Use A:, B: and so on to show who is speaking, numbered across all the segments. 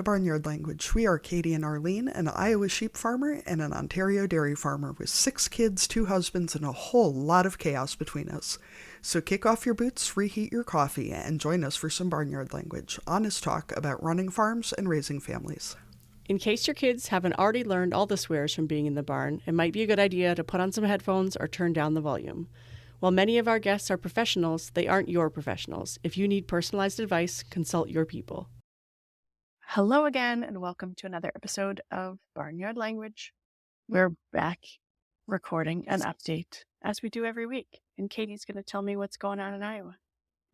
A: Barnyard Language. We are Katie and Arlene, an Iowa sheep farmer and an Ontario dairy farmer with 6 kids, 2 husbands, and a whole lot of chaos between us. So kick off your boots, reheat your coffee, and join us for some Barnyard Language, honest talk about running farms and raising families.
B: In case your kids haven't already learned all the swears from being in the barn, it might be a good idea to put on some headphones or turn down the volume. While many of our guests are professionals, they aren't your professionals. If you need personalized advice, consult your people. Hello again, and welcome to another episode of Barnyard Language. We're back recording an update, as we do every week, and Katie's going to tell me what's going on in Iowa.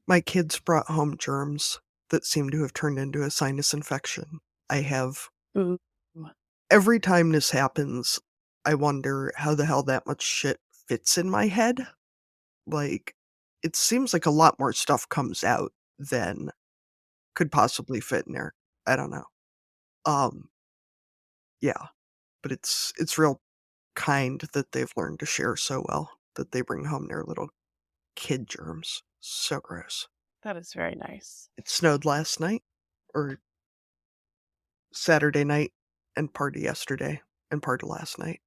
A: My kids brought home germs that seem to have turned into a sinus infection.
B: Ooh.
A: Every time this happens, I wonder how the hell that much shit fits in my head. Like, it seems like a lot more stuff comes out than could possibly fit in there. I don't know. Yeah, but it's real kind that they've learned to share so well, that they bring home their little kid germs. So gross.
B: That is very nice.
A: It snowed last night, or Saturday night, and part of yesterday, and part of last night,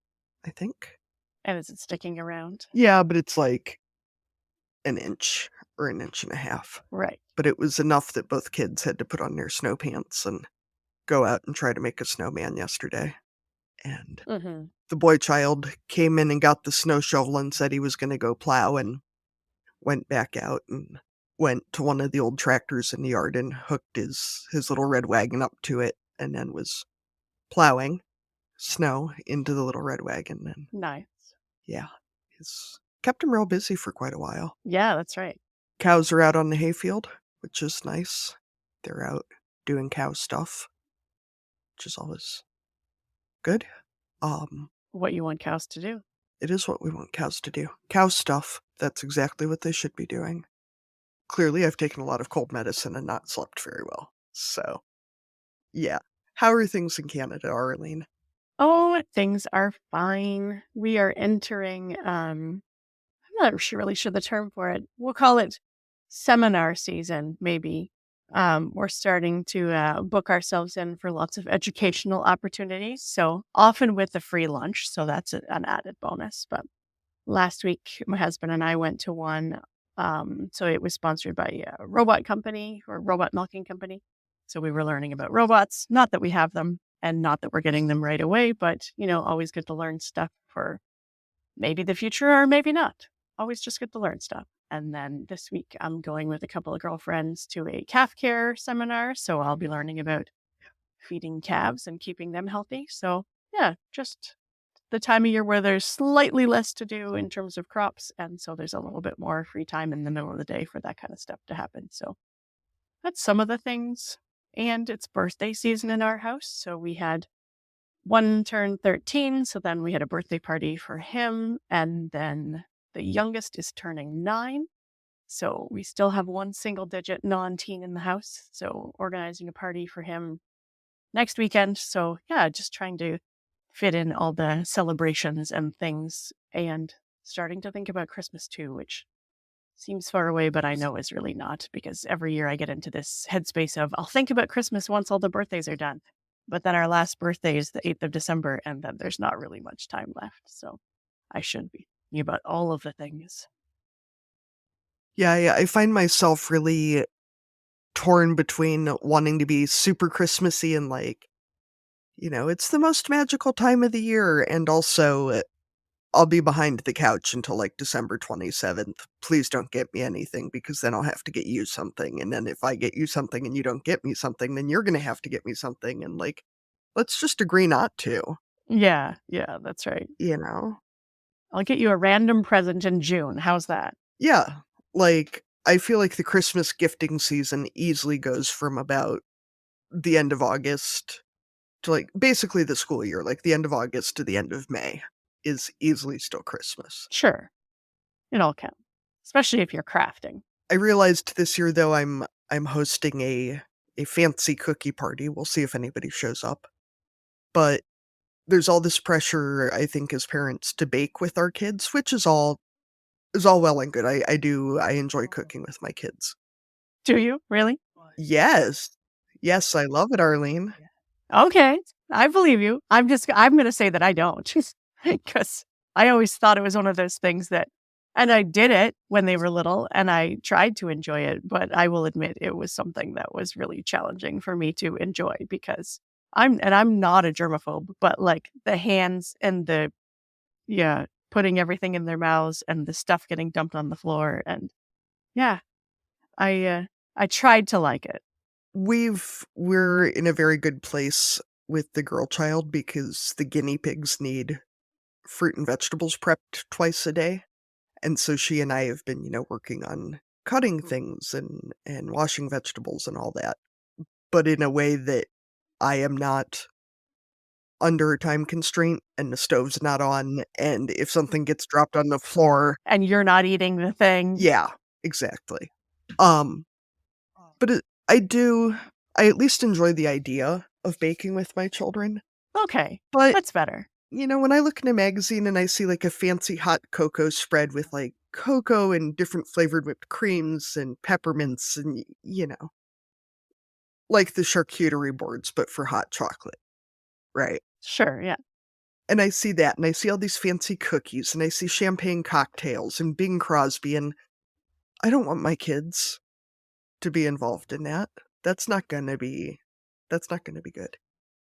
A: I think.
B: And is it sticking around?
A: Yeah, but it's like an inch or an inch and a half.
B: Right.
A: But it was enough that both kids had to put on their snow pants and go out and try to make a snowman yesterday. And the boy child came in and got the snow shovel and said he was going to go plow, and went back out and went to one of the old tractors in the yard and hooked his little red wagon up to it, and then was plowing snow into the little red wagon. And
B: Nice.
A: yeah, it's kept him real busy for quite a while.
B: Yeah, that's right.
A: Cows are out on the hayfield, which is nice. They're out doing cow stuff, which is always good.
B: What you want cows to do.
A: It is what we want cows to do. Cow stuff. That's exactly what they should be doing. Clearly, I've taken a lot of cold medicine and not slept very well. So, yeah. How are things in Canada, Arlene?
B: Oh, things are fine. We are entering, I'm not really sure the term for it. We'll call it seminar season, maybe. We're starting to book ourselves in for lots of educational opportunities. So often with a free lunch. So that's an added bonus. But last week, my husband and I went to one. So it was sponsored by a robot company or robot milking company. So we were learning about robots. Not that we have them and not that we're getting them right away, but, always good to learn stuff for maybe the future or maybe not. Always just good to learn stuff. And then this week, I'm going with a couple of girlfriends to a calf care seminar. So I'll be learning about feeding calves and keeping them healthy. So yeah, just the time of year where there's slightly less to do in terms of crops. And so there's a little bit more free time in the middle of the day for that kind of stuff to happen. So that's some of the things. And it's birthday season in our house. So we had one turn 13. So then we had a birthday party for him. And then the youngest is turning 9. So we still have one single-digit non-teen in the house. So organizing a party for him next weekend. So yeah, just trying to fit in all the celebrations and things, and starting to think about Christmas too, which seems far away, but I know is really not, because every year I get into this headspace of I'll think about Christmas once all the birthdays are done. But then our last birthday is the 8th of December, and then there's not really much time left. So I should be thinking about all of the things.
A: Yeah, I find myself really torn between wanting to be super Christmassy and it's the most magical time of the year, and also I'll be behind the couch until December 27th. Please don't get me anything, because then I'll have to get you something. And then if I get you something and you don't get me something, then you're going to have to get me something. And let's just agree not to.
B: Yeah, that's right. I'll get you a random present in June. How's that?
A: Yeah. I feel like the Christmas gifting season easily goes from about the end of August to basically the school year, the end of August to the end of May is easily still Christmas.
B: Sure. It all counts, especially if you're crafting.
A: I realized this year, though, I'm hosting a fancy cookie party. We'll see if anybody shows up. But there's all this pressure, I think, as parents to bake with our kids, which is all well and good. I enjoy cooking with my kids.
B: Do you? Really?
A: Yes. Yes, I love it, Arlene.
B: Okay, I believe you. I'm going to say that I don't because I always thought it was one of those things that, and I did it when they were little and I tried to enjoy it, but I will admit it was something that was really challenging for me to enjoy because I'm not a germaphobe, but like the hands and yeah, putting everything in their mouths and the stuff getting dumped on the floor. And yeah, I tried to like it.
A: We're in a very good place with the girl child because the guinea pigs need fruit and vegetables prepped twice a day. And so she and I have been, working on cutting things and washing vegetables and all that, but in a way that I am not under a time constraint and the stove's not on, and if something gets dropped on the floor.
B: And you're not eating the thing.
A: Yeah, exactly. Um, but I at least enjoy the idea of baking with my children,
B: Okay,
A: but,
B: that's better.
A: when I look in a magazine and I see, like, a fancy hot cocoa spread with, like, cocoa and different flavored whipped creams and peppermints and, like the charcuterie boards, but for hot chocolate, right?
B: Sure, yeah.
A: And I see that, and I see all these fancy cookies, and I see champagne cocktails and Bing Crosby, and I don't want my kids to be involved in that. That's not gonna be that's not gonna be good.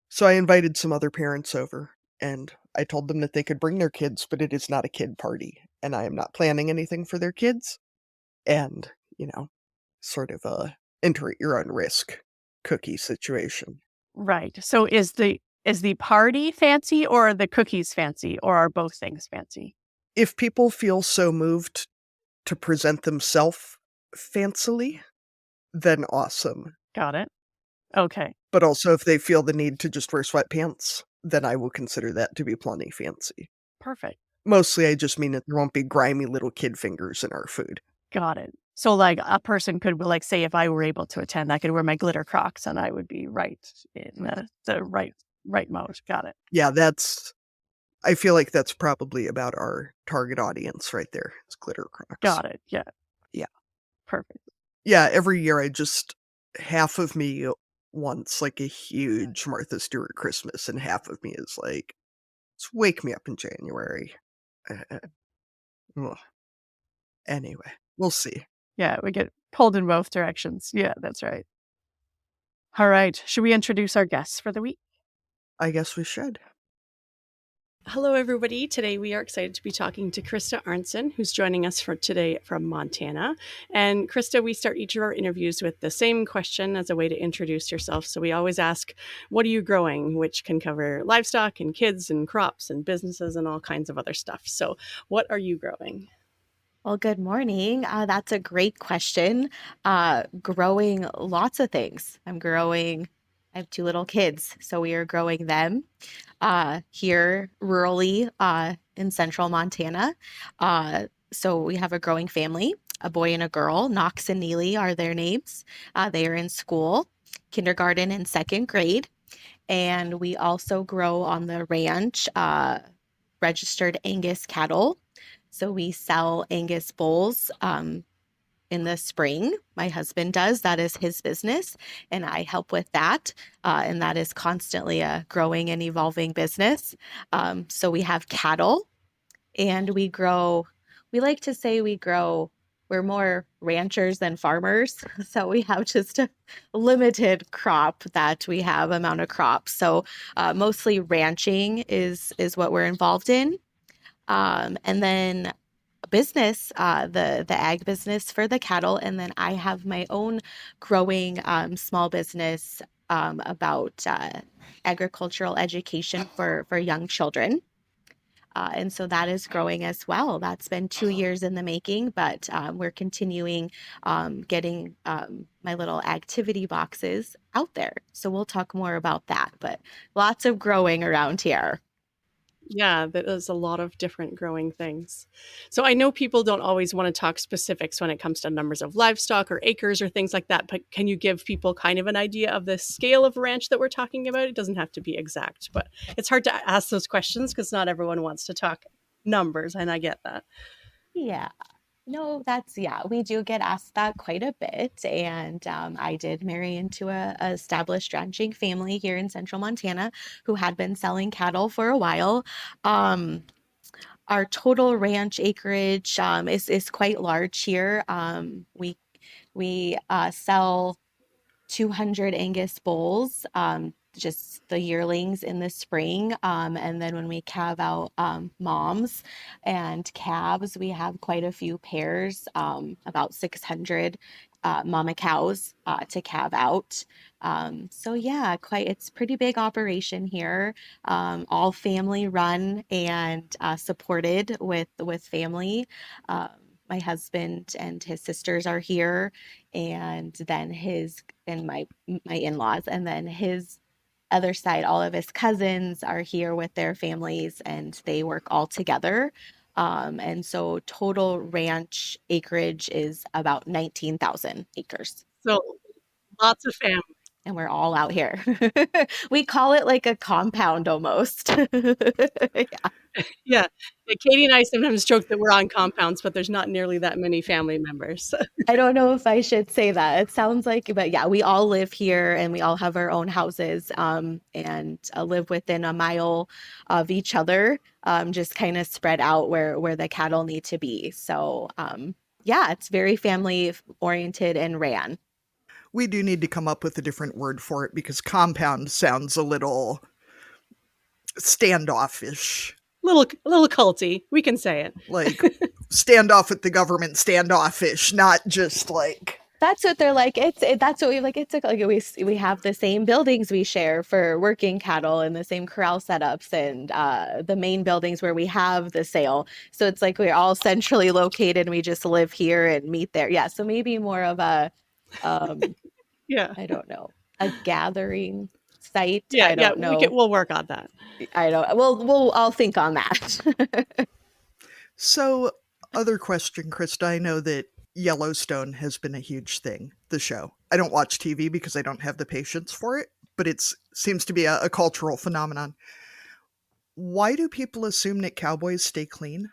A: So I invited some other parents over, and I told them that they could bring their kids, but it is not a kid party, and I am not planning anything for their kids, and, sort of a enter at your own risk cookie situation.
B: Right. So is the party fancy or are the cookies fancy or are both things fancy?
A: If people feel so moved to present themselves fancily, then awesome.
B: Got it. Okay.
A: But also if they feel the need to just wear sweatpants, then I will consider that to be plenty fancy.
B: Perfect.
A: Mostly I just mean that there won't be grimy little kid fingers in our food.
B: Got it. So like a person could like say if I were able to attend, I could wear my glitter Crocs and I would be right in the right mode. Got it.
A: Yeah, I feel like that's probably about our target audience right there. It's glitter Crocs.
B: Got it. Yeah.
A: Yeah.
B: Perfect.
A: Yeah, every year half of me wants, like, a huge Martha Stewart Christmas, and half of me is like, "Just wake me up in January." Ugh. Anyway, we'll see.
B: Yeah, we get pulled in both directions. Yeah, that's right. All right. Should we introduce our guests for the week?
A: I guess we should.
C: Hello, everybody. Today we are excited to be talking to Krista Arntzen, who's joining us for today from Montana. And Krista, we start each of our interviews with the same question as a way to introduce yourself. So we always ask, what are you growing? Which can cover livestock and kids and crops and businesses and all kinds of other stuff. So what are you growing?
D: Well, good morning. That's a great question. Growing lots of things. I have two little kids, so we are growing them here rurally in central Montana. So we have a growing family, a boy and a girl. Knox and Neely are their names. They are in school, kindergarten and second grade. And we also grow on the ranch registered Angus cattle. So we sell Angus bulls in the spring. My husband does. That is his business, and I help with that. And that is constantly a growing and evolving business. So we have cattle, and we grow. We like to say we're more ranchers than farmers. So we have just a limited crop that we have amount of crops. So mostly ranching is what we're involved in. And then business, the ag business for the cattle, and then I have my own growing small business about agricultural education for young children. And so that is growing as well. That's been 2 years in the making, but we're continuing getting my little activity boxes out there. So we'll talk more about that, but lots of growing around here.
C: Yeah, that is a lot of different growing things. So I know people don't always want to talk specifics when it comes to numbers of livestock or acres or things like that, but can you give people kind of an idea of the scale of ranch that we're talking about? It doesn't have to be exact, but it's hard to ask those questions because not everyone wants to talk numbers, and I get that.
D: Yeah. No, we do get asked that quite a bit. And I did marry into a established ranching family here in central Montana who had been selling cattle for a while. Um, our total ranch acreage is quite large here. We sell 200 Angus bulls, just the yearlings in the spring. And then when we calve out moms and calves, we have quite a few pairs, about 600 mama cows to calve out. So yeah, it's pretty big operation here, all family run and supported with family. Um, my husband and his sisters are here, and then his and my in-laws, and then his other side, all of his cousins are here with their families, and they work all together. And so total ranch acreage is about 19,000 acres.
C: So lots of family.
D: And we're all out here. We call it like a compound almost.
C: Yeah. Katie and I sometimes joke that we're on compounds, but there's not nearly that many family members.
D: I don't know if I should say that. It sounds like, but yeah, we all live here and we all have our own houses, and live within a mile of each other, just kind of spread out where the cattle need to be. So, yeah, it's very family oriented and ran.
A: We do need to come up with a different word for it because compound sounds a little standoffish.
C: A little culty. We can say it.
A: Like standoff with the government, standoffish, not just like.
D: That's what they're like. That's what we like. It's like we have the same buildings we share for working cattle and the same corral setups and the main buildings where we have the sale. So it's like we're all centrally located and we just live here and meet there. Yeah. So maybe more of a,
C: yeah,
D: I don't know, a gathering site.
C: Yeah,
D: I don't know.
C: We'll work on that.
D: I don't. We'll all think on that.
A: So, other question, Krista. I know that Yellowstone has been a huge thing, the show. I don't watch TV because I don't have the patience for it, but it seems to be a cultural phenomenon. Why do people assume that cowboys stay clean?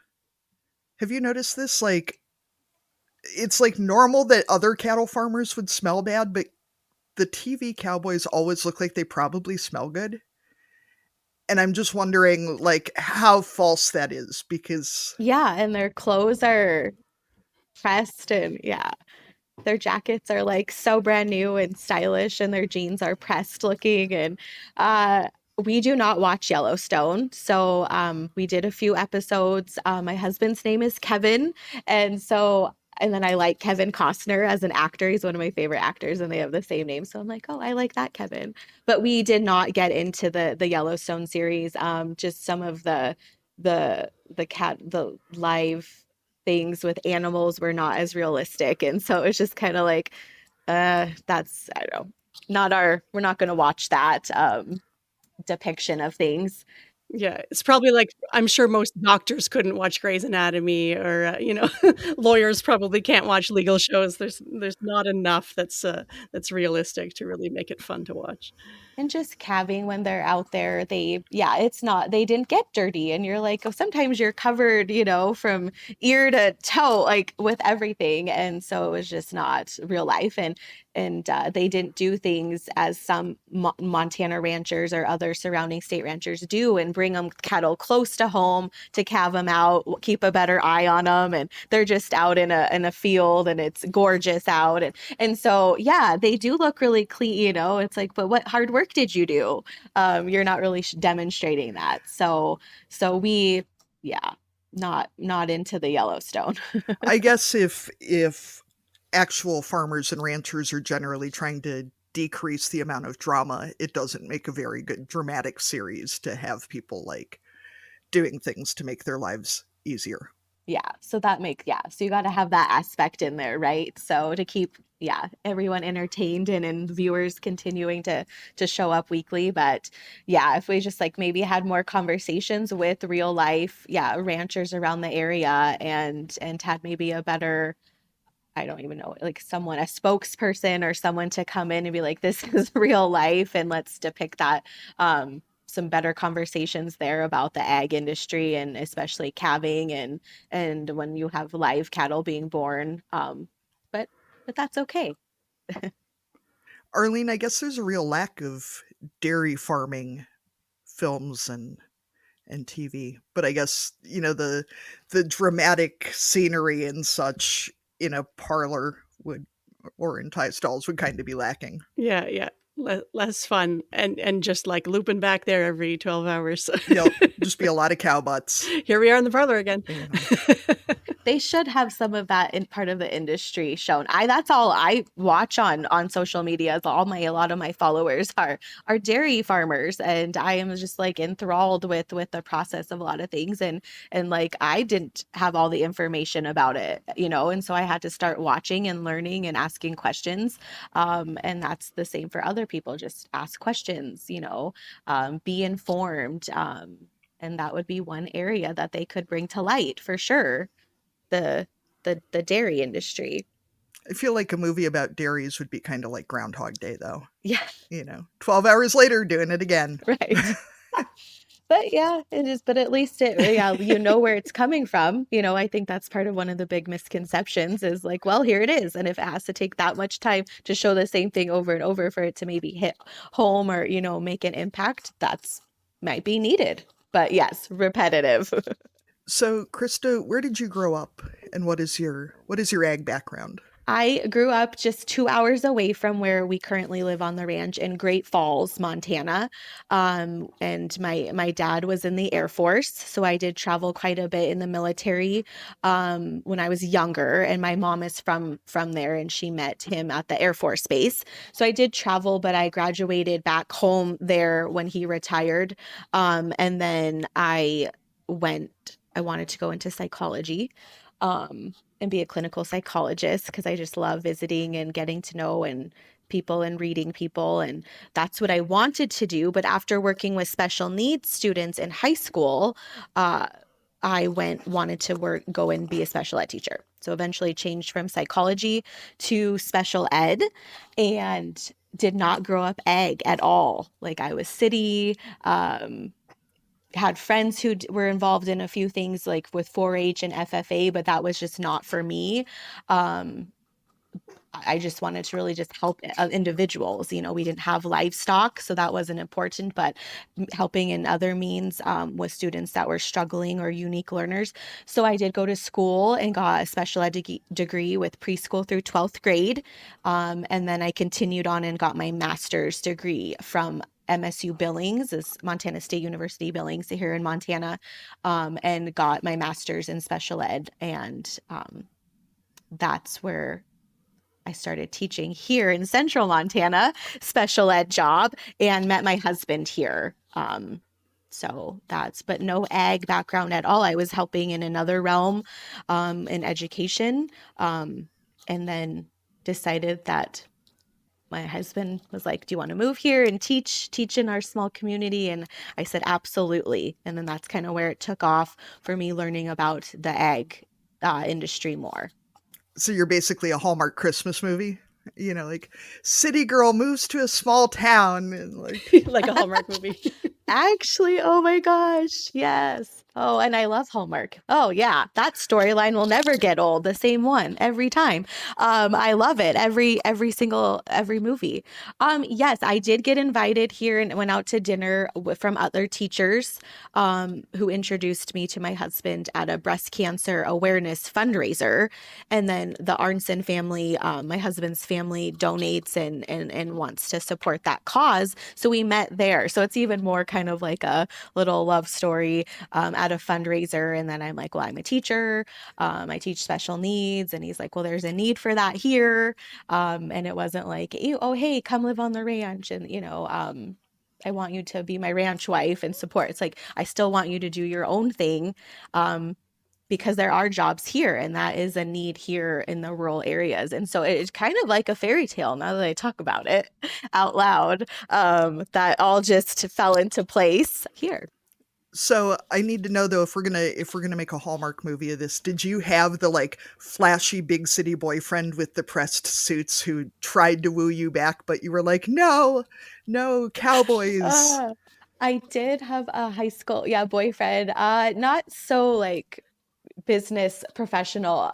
A: Have you noticed this? Like, it's like normal that other cattle farmers would smell bad, but the TV cowboys always look like they probably smell good. And I'm just wondering, like, how false that is because...
D: Yeah, and their clothes are pressed and their jackets are like so brand new and stylish and their jeans are pressed looking. And we do not watch Yellowstone. So we did a few episodes. My husband's name is Kevin. And then I like Kevin Costner as an actor. He's one of my favorite actors and they have the same name. So I'm like, oh, I like that Kevin. But we did not get into the Yellowstone series. Just some of the live things with animals were not as realistic. And so it's just kind of like, that's, I don't know, we're not going to watch that depiction of things.
C: Yeah, it's probably like, I'm sure most doctors couldn't watch Grey's Anatomy or, lawyers probably can't watch legal shows. There's not enough that's realistic to really make it fun to watch.
D: And just calving when they're out there, they didn't get dirty. And you're like, oh, sometimes you're covered, from ear to toe, like with everything. And so it was just not real life. And they didn't do things as some Montana ranchers or other surrounding state ranchers do and bring them cattle close to home to calve them out, keep a better eye on them. And they're just out in a field and it's gorgeous out. And so, yeah, they do look really clean, it's like, but what hard work did you do? You're not really demonstrating that. So we, not into the Yellowstone.
A: I guess if actual farmers and ranchers are generally trying to decrease the amount of drama, it doesn't make a very good dramatic series to have people like doing things to make their lives easier.
D: So you got to have that aspect in there, right? So to keep everyone entertained and viewers continuing to show up weekly. But if we just like maybe had more conversations with real life ranchers around the area and had maybe a better, I don't even know, like a spokesperson or someone to come in and be like, this is real life and let's depict that some better conversations there about the ag industry and especially calving and when you have live cattle being born. But that's okay.
A: Arlene, I guess there's a real lack of dairy farming films and TV, but I guess, the dramatic scenery and such in a parlor would, or in tie stalls, would kind of be lacking.
C: Yeah. Less fun and just like looping back there every 12 hours.
A: Yep, just be a lot of cow butts.
C: Here we are in the parlor again.
D: They should have some of that in part of the industry shown. That's all I watch on social media. A lot of my followers are dairy farmers, and I am just like enthralled with the process of a lot of things, and like I didn't have all the information about it, and so I had to start watching and learning and asking questions. And that's the same for other people. Just ask questions, be informed. And that would be one area that they could bring to light for sure. The dairy industry.
A: I feel like a movie about dairies would be kind of like Groundhog Day, though.
D: Yeah.
A: 12 hours later, doing it again.
D: Right. But yeah, it is. But at least where it's coming from. I think that's part of one of the big misconceptions is like, well, here it is. And if it has to take that much time to show the same thing over and over for it to maybe hit home or, make an impact, that's might be needed. But yes, repetitive.
A: So, Krista, where did you grow up, and what is your ag background?
D: I grew up just 2 hours away from where we currently live on the ranch in Great Falls, Montana. And my dad was in the Air Force, so I did travel quite a bit in the military when I was younger. And my mom is from there, and she met him at the Air Force Base. So I did travel, but I graduated back home there when he retired. And then I wanted to go into psychology. And be a clinical psychologist because I just love visiting and getting to know and people and reading people. And that's what I wanted to do. But after working with special needs students in high school, I wanted to go and be a special ed teacher. So eventually changed from psychology to special ed and did not grow up ag at all. Like I was city, had friends who were involved in a few things like with 4-H and FFA, but that was just not for me. I just wanted to really just help individuals. We didn't have livestock, so that wasn't important, but helping in other means with students that were struggling or unique learners. So I did go to school and got a special ed degree with preschool through 12th grade. And then I continued on and got my master's degree from MSU Billings, is Montana State University Billings here in Montana, and got my master's in special ed. And that's where I started teaching here in central Montana, special ed job, and met my husband here. But no ag background at all. I was helping in another realm in education, and then decided that my husband was like, do you want to move here and teach in our small community? And I said, absolutely. And then that's kind of where it took off for me learning about the ag industry more.
A: So you're basically a Hallmark Christmas movie, like city girl moves to a small town and
C: like a Hallmark movie.
D: Actually, oh my gosh, yes. Oh, and I love Hallmark. Oh yeah, that storyline will never get old. The same one every time. I love it. Every movie. Yes, I did get invited here and went out to dinner from other teachers who introduced me to my husband at a breast cancer awareness fundraiser. And then the Arntzen family, my husband's family, donates and wants to support that cause. So we met there. So it's even more kind of like a little love story at a fundraiser. And then I'm like, well, I'm a teacher. I teach special needs. And he's like, well, there's a need for that here. And it wasn't like, oh, hey, come live on the ranch. And, I want you to be my ranch wife and support. It's like, I still want you to do your own thing. Because there are jobs here, and that is a need here in the rural areas. And so it's kind of like a fairy tale now that I talk about it out loud, that all just fell into place here.
A: So I need to know though, if we're gonna make a Hallmark movie of this, did you have the flashy big city boyfriend with the pressed suits who tried to woo you back, but you were like, no, cowboys?
D: I did have a high school, boyfriend. Not so like business professional,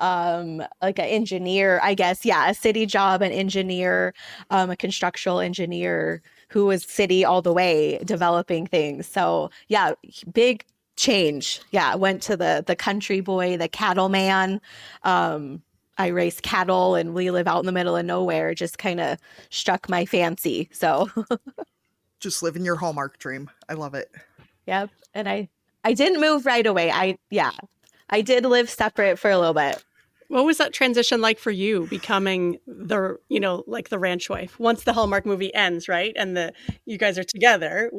D: like an engineer, I guess. Yeah, a city job, an engineer, a constructional engineer who was city all the way developing things. So yeah, big change. Yeah, went to the country boy, the cattle man. I race cattle and we live out in the middle of nowhere. Just kind of struck my fancy. So
A: Just living your Hallmark dream. I love it.
D: yep. And I didn't move right away. I did live separate for a little bit.
C: What was that transition like for you, becoming the, like the ranch wife once the Hallmark movie ends, right? And you guys are together,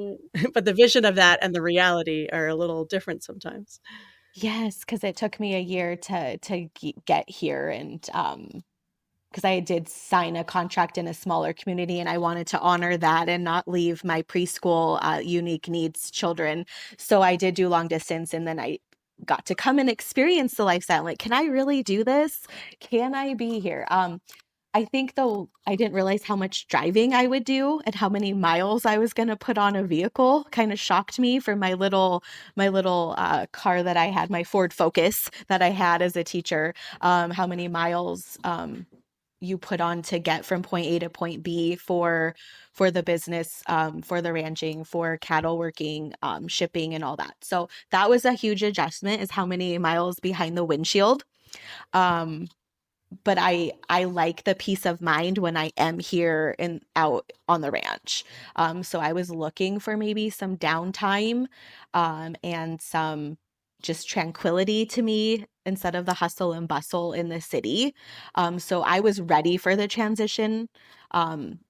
C: but the vision of that and the reality are a little different sometimes.
D: Yes, because it took me a year to get here, and because I did sign a contract in a smaller community, and I wanted to honor that and not leave my preschool unique needs children. So I did do long distance, and then I got to come and experience the lifestyle. Like, can I really do this? Can I be here? I think though I didn't realize how much driving I would do and how many miles I was going to put on a vehicle. Kind of shocked me for my little car that I had, my Ford Focus that I had as a teacher. How many miles you put on to get from point A to point B for the business, for the ranching, for cattle working, shipping, and all that. So that was a huge adjustment. Is how many miles behind the windshield. Um, but I like the peace of mind when I am here and out on the ranch. So I was looking for maybe some downtime, and some just tranquility to me instead of the hustle and bustle in the city. So I was ready for the transition. Um,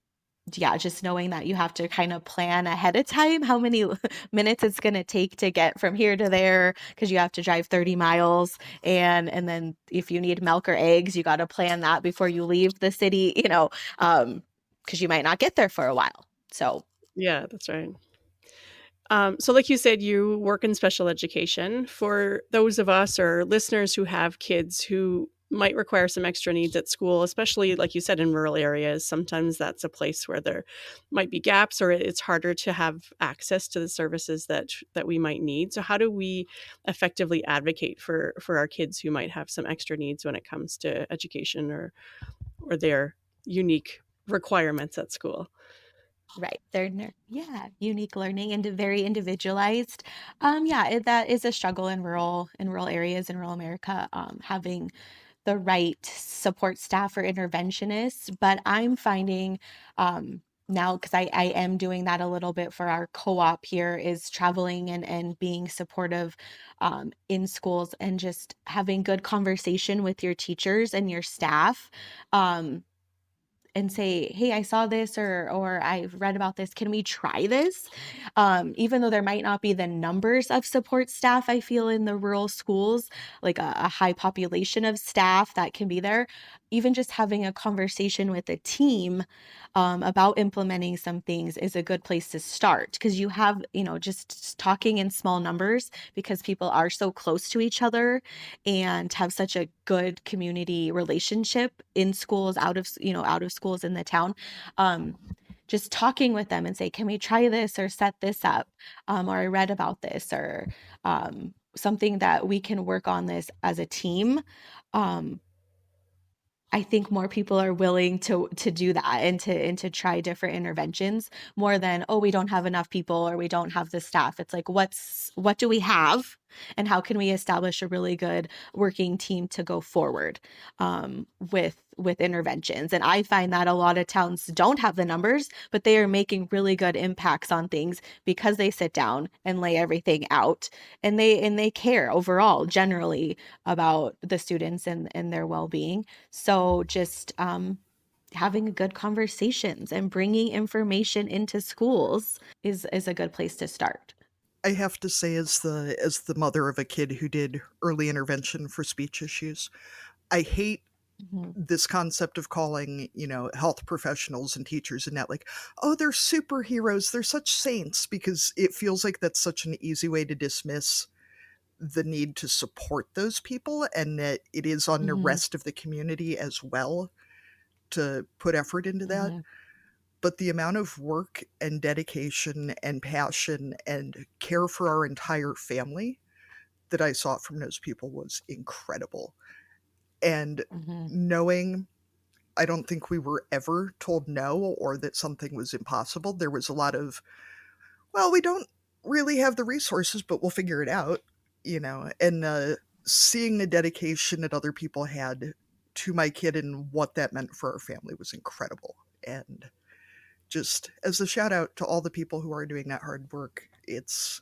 D: yeah, just knowing that you have to kind of plan ahead of time how many minutes it's going to take to get from here to there, because you have to drive 30 miles, and then if you need milk or eggs, you got to plan that before you leave the city, because you might not get there for a while. So
C: Yeah, that's right. So like you said, you work in special education. For those of us or listeners who have kids who might require some extra needs at school, especially like you said, in rural areas, sometimes that's a place where there might be gaps or it's harder to have access to the services that we might need. So how do we effectively advocate for our kids who might have some extra needs when it comes to education or their unique requirements at school?
D: right, they're unique learning and very individualized. That is a struggle in rural areas in rural America, having the right support staff or interventionists. But I'm finding, now, because I am doing that a little bit for our co-op here, is traveling and being supportive in schools and just having good conversation with your teachers and your staff. And say, hey, I saw this, or I've read about this. Can we try this? Even though there might not be the numbers of support staff, I feel in the rural schools, like a high population of staff that can be there, even just having a conversation with a team about implementing some things is a good place to start, because you have, just talking in small numbers, because people are so close to each other and have such a good community relationship in schools, out of schools in the town. Just talking with them and say, can we try this or set this up? Or I read about this, or something that we can work on this as a team. Um, I think more people are willing to do that and to try different interventions, more than, oh, we don't have enough people or we don't have the staff. It's like, what do we have, and how can we establish a really good working team to go forward, with interventions? And I find that a lot of towns don't have the numbers, but they are making really good impacts on things because they sit down and lay everything out, and they care overall generally about the students and their well-being. So just having good conversations and bringing information into schools is a good place to start.
A: I have to say, as the mother of a kid who did early intervention for speech issues, I hate
D: Mhm.
A: this concept of calling, health professionals and teachers and that, like, oh, they're superheroes, they're such saints, because it feels like that's such an easy way to dismiss the need to support those people, and that it is on the
D: Mhm.
A: rest of the community as well to put effort into that.
D: Mhm.
A: but the amount of work and dedication and passion and care for our entire family that I saw from those people was incredible. And
D: Mhm.
A: knowing, I don't think we were ever told no or that something was impossible. There was a lot of, well, we don't really have the resources, but we'll figure it out, and seeing the dedication that other people had to my kid and what that meant for our family was incredible. And just as a shout out to all the people who are doing that hard work, it's,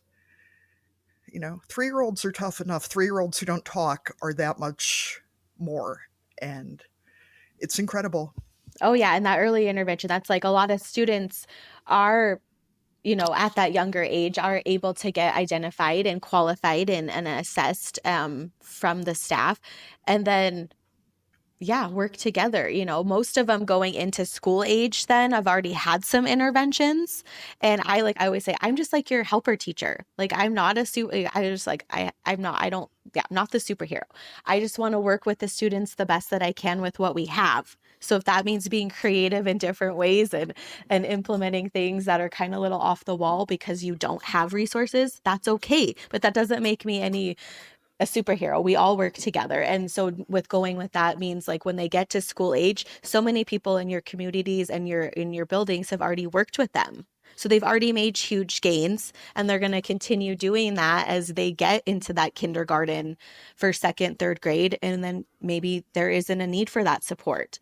A: 3-year-olds are tough enough. 3-year-olds who don't talk are that much more. And it's incredible.
D: Oh yeah, and that early intervention, that's like a lot of students are, at that younger age are able to get identified and qualified and assessed from the staff. And then yeah, work together. Most of them going into school age then I've already had some interventions. And I always say, I'm just like your helper teacher. Like I'm not a I just like, I'm not, I don't, yeah, I'm not the superhero. I just want to work with the students the best that I can with what we have. So if that means being creative in different ways and implementing things that are kind of a little off the wall because you don't have resources, that's okay. But that doesn't make me a superhero. We all work together. And so with going with that means like when they get to school age, so many people in your communities and in your buildings have already worked with them. So they've already made huge gains and they're going to continue doing that as they get into that kindergarten, first, second, third grade. And then maybe there isn't a need for that support.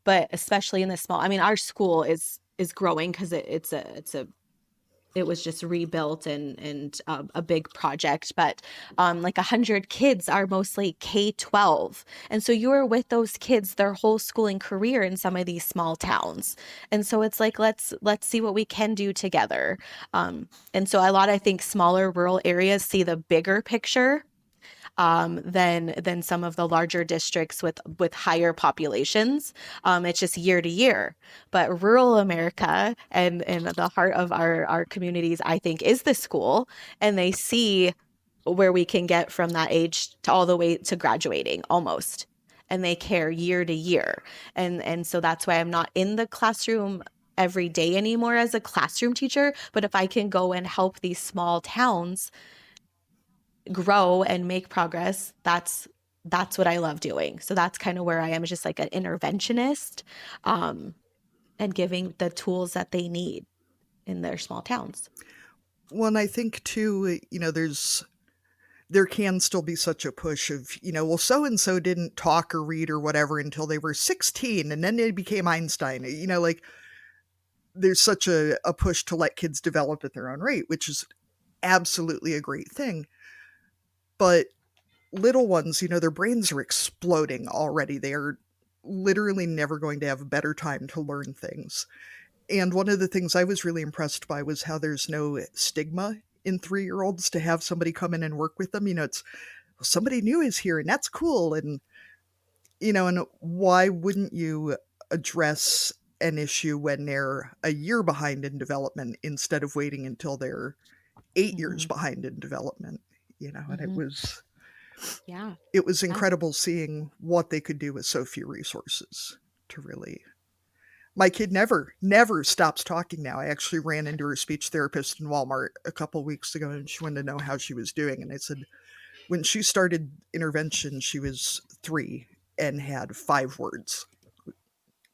D: But especially in the small, I mean, our school is growing because it was just rebuilt and a big project, but like 100 kids are mostly K-12. And so you are with those kids their whole schooling career in some of these small towns. And so it's like, let's see what we can do together. And so I think smaller rural areas see the bigger picture than some of the larger districts with higher populations. It's just year to year. But rural America and the heart of our communities, I think, is the school, and they see where we can get from that age to all the way to graduating almost. And they care year to year. And so that's why I'm not in the classroom every day anymore as a classroom teacher. But if I can go and help these small towns grow and make progress, that's what I love doing. So that's kind of where I am, just like an interventionist, and giving the tools that they need in their small towns.
A: Well, and I think too, there can still be such a push of, well, so and so didn't talk or read or whatever until they were 16 and then they became Einstein. Like there's such a push to let kids develop at their own rate, which is absolutely a great thing. But little ones, their brains are exploding already. They are literally never going to have a better time to learn things. And one of the things I was really impressed by was how there's no stigma in 3-year-olds to have somebody come in and work with them. It's somebody new is here and that's cool. And, and why wouldn't you address an issue when they're a year behind in development instead of waiting until they're 8 years behind in development, and
D: Yeah.
A: it was incredible seeing what they could do with so few resources to really. My kid never stops talking now. I actually ran into her speech therapist in Walmart a couple weeks ago and she wanted to know how she was doing. And I said, when she started intervention, she was 3 and had 5 words.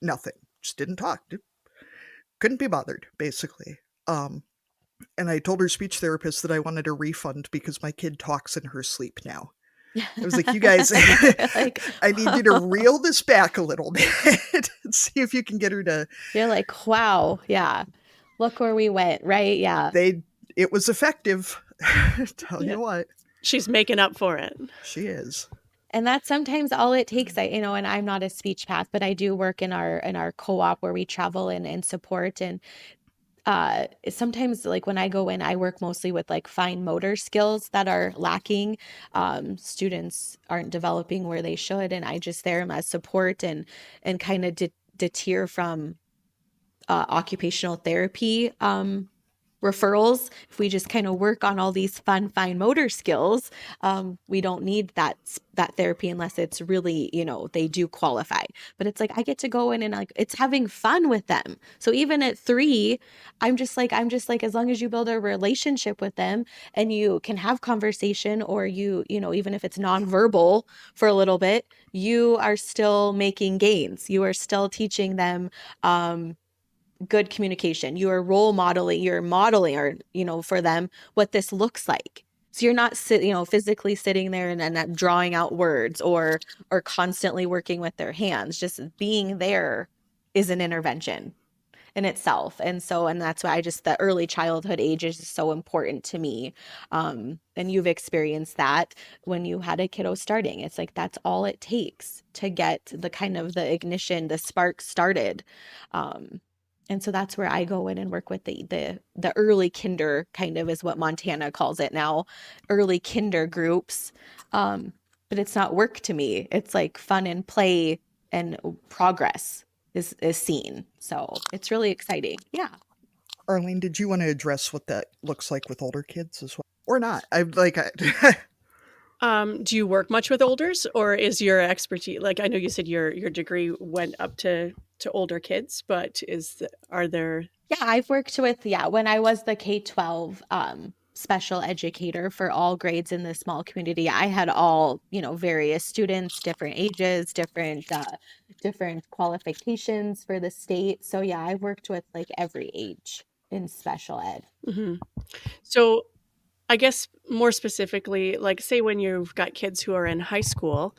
A: Nothing. Just didn't talk. Couldn't be bothered, basically. And I told her speech therapist that I wanted a refund because my kid talks in her sleep now. I was like, you guys,
D: like,
A: I need you to reel this back a little bit and see if you can get her to.
D: You're like, wow, yeah. Look where we went, right? Yeah.
A: It was effective. Tell you what.
C: She's making up for it.
A: She is.
D: And that's sometimes all it takes. And I'm not a speech path, but I do work in our co-op where we travel and support. And sometimes like when I go in, I work mostly with like fine motor skills that are lacking. Students aren't developing where they should. And I just there as support and kind of deter from occupational therapy referrals, if we just kind of work on all these fun, fine motor skills, we don't need that therapy unless it's really, they do qualify. But it's like, I get to go in and like, it's having fun with them. So even at 3, I'm just like, as long as you build a relationship with them and you can have conversation, or even if it's nonverbal for a little bit, you are still making gains. You are still teaching them, good communication. You are you're modeling, or, for them what this looks like. So you're not physically sitting there and drawing out words or constantly working with their hands. Just being there is an intervention in itself. And that's why the early childhood age is so important to me. And you've experienced that when you had a kiddo starting. It's like, that's all it takes to get the kind of the ignition, the spark started. And so that's where I go in and work with the early kinder, kind of is what Montana calls it now, early kinder groups. But it's not work to me. It's like fun and play and progress is seen. So it's really exciting. Yeah.
A: Arlene, did you want to address what that looks like with older kids as well? Or not?
C: Do you work much with olders, or is your expertise, like, I know you said your degree went up to older kids, but are there?
D: Yeah, I've worked with, when I was the K-12 special educator for all grades in the small community, I had all, various students, different ages, different qualifications for the state. So yeah, I've worked with like every age in special ed.
C: Mm-hmm. So I guess more specifically, like, say when you've got kids who are in high school,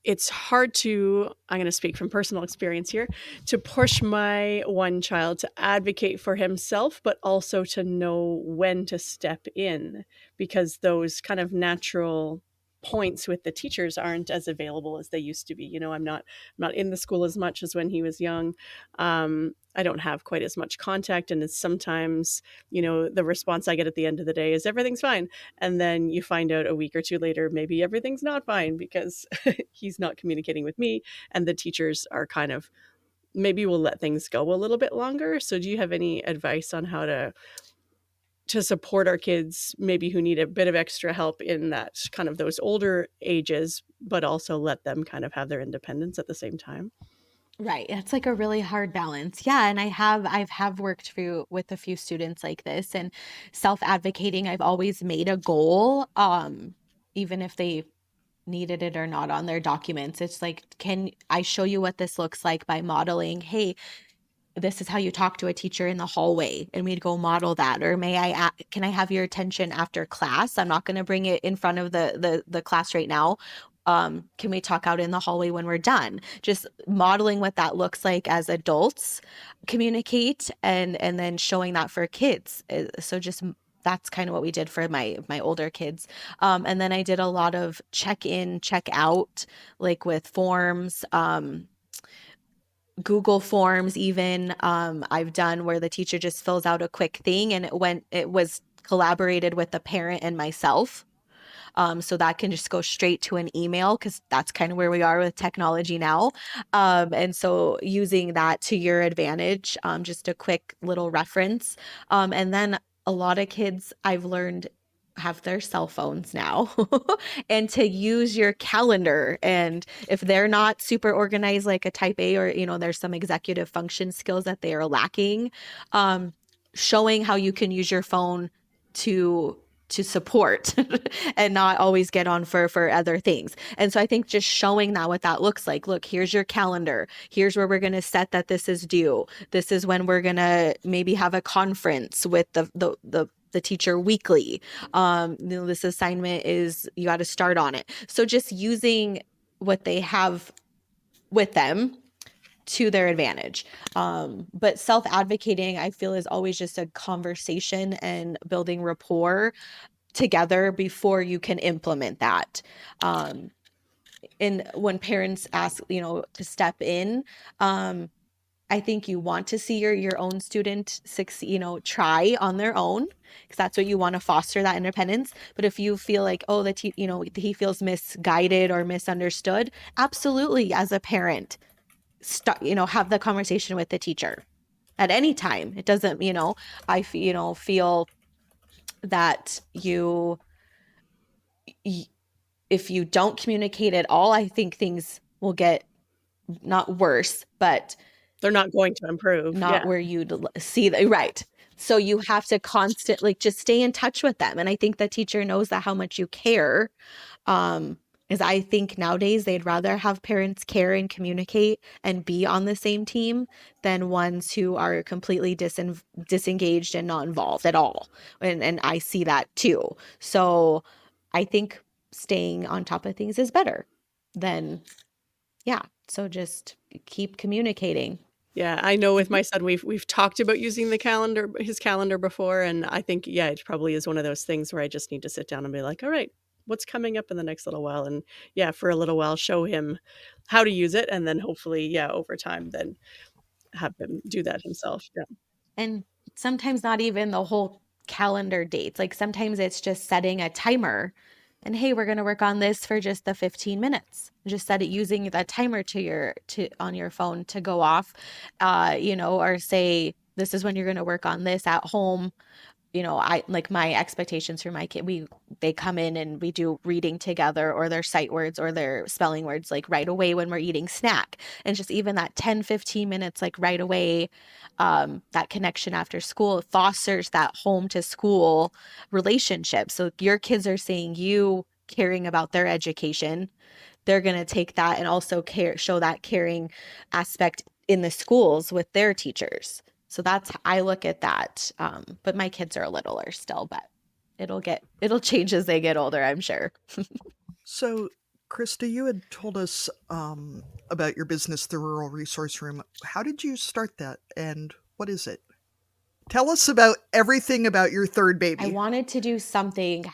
C: it's hard to, I'm going to speak from personal experience here, to push my one child to advocate for himself, but also to know when to step in, because those kind of natural points with the teachers aren't as available as they used to be. I'm not in the school as much as when he was young. I don't have quite as much contact, and it's sometimes, the response I get at the end of the day is everything's fine. And then you find out a week or two later, maybe everything's not fine because he's not communicating with me, and the teachers are kind of, maybe we'll let things go a little bit longer. So do you have any advice on how to support our kids, maybe who need a bit of extra help in that kind of those older ages, but also let them kind of have their independence at the same time?
D: Right. It's like a really hard balance. Yeah. And I've worked with a few students like this, and self-advocating, I've always made a goal, even if they needed it or not on their documents. It's like, can I show you what this looks like by modeling? Hey, this is how you talk to a teacher in the hallway, and we'd go model that. Or can I have your attention after class? I'm not going to bring it in front of the class right now. Can we talk out in the hallway when we're done? Just modeling what that looks like as adults communicate, and then showing that for kids. So just that's kind of what we did for my older kids. And then I did a lot of check in, check out, like with forms, Google Forms even. I've done where the teacher just fills out a quick thing, and it was collaborated with the parent and myself. So that can just go straight to an email, because that's kind of where we are with technology now. And so using that to your advantage, just a quick little reference. And then a lot of kids, I've learned, have their cell phones now and to use your calendar. And if they're not super organized like a type A, or, there's some executive function skills that they are lacking, showing how you can use your phone to support and not always get on for other things. And so I think just showing that, what that looks like. Look, here's your calendar. Here's where we're going to set that this is due. This is when we're going to maybe have a conference with the teacher weekly. This assignment is, you got to start on it. So just using what they have with them to their advantage. But self-advocating, I feel, is always just a conversation and building rapport together before you can implement that. And when parents ask, to step in, I think you want to see your own student succeed, try on their own, because that's what you want to foster, that independence. But if you feel like, oh, he feels misguided or misunderstood, absolutely, as a parent, have the conversation with the teacher at any time. It doesn't, I feel that if you don't communicate at all, I think things will get not worse, but
C: they're not going to improve.
D: not where you'd see that. Right. So you have to constantly just stay in touch with them. And I think the teacher knows that how much you care. Is I think nowadays they'd rather have parents care and communicate and be on the same team than ones who are completely disengaged and not involved at all. And I see that too. So I think staying on top of things is better than, yeah. So just keep communicating.
C: Yeah, I know with my son, we've talked about using his calendar before. And I think, yeah, it probably is one of those things where I just need to sit down and be like, all right, what's coming up in the next little while? And yeah, for a little while, show him how to use it. And then hopefully, yeah, over time, then have him do that himself. Yeah.
D: And sometimes not even the whole calendar dates. Like sometimes it's just setting a timer and hey, we're going to work on this for just the 15 minutes. Just set it using that timer on your phone to go off, or say, this is when you're going to work on this at home. I like my expectations for my kid. They come in and we do reading together or their sight words or their spelling words, like right away when we're eating snack. And just even that 10, 15 minutes, like right away, that connection after school fosters that home to school relationship. So your kids are seeing you caring about their education. They're going to take that and also show that caring aspect in the schools with their teachers. So I look at that. But my kids are a littler still, but it'll change as they get older, I'm sure.
A: So, Krista, you had told us about your business, the Rural Resource Room. How did you start that, and what is it? Tell us about everything about your third baby.
D: I wanted to do something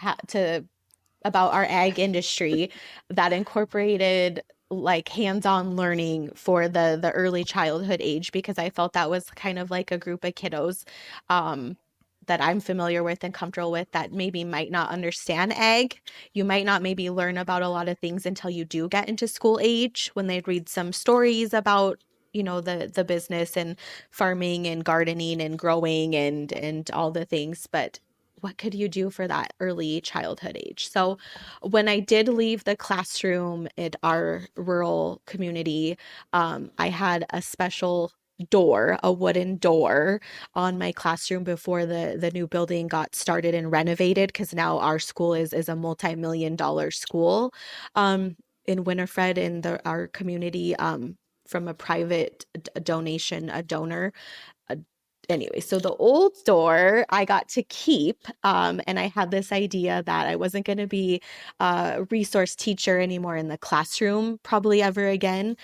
D: about our ag industry that incorporated like hands-on learning for the early childhood age, because I felt that was kind of like a group of kiddos that I'm familiar with and comfortable with that maybe might not understand ag. You might not maybe learn about a lot of things until you do get into school age, when they read some stories about the business and farming and gardening and growing and all the things. But what could you do for that early childhood age? So when I did leave the classroom at our rural community, I had a special door, a wooden door on my classroom before the new building got started and renovated, because now our school is a multi-million-dollar school in Winifred, in our community, from a private donation, a donor. Anyway, so the old door I got to keep, and I had this idea that I wasn't going to be a resource teacher anymore in the classroom probably ever again.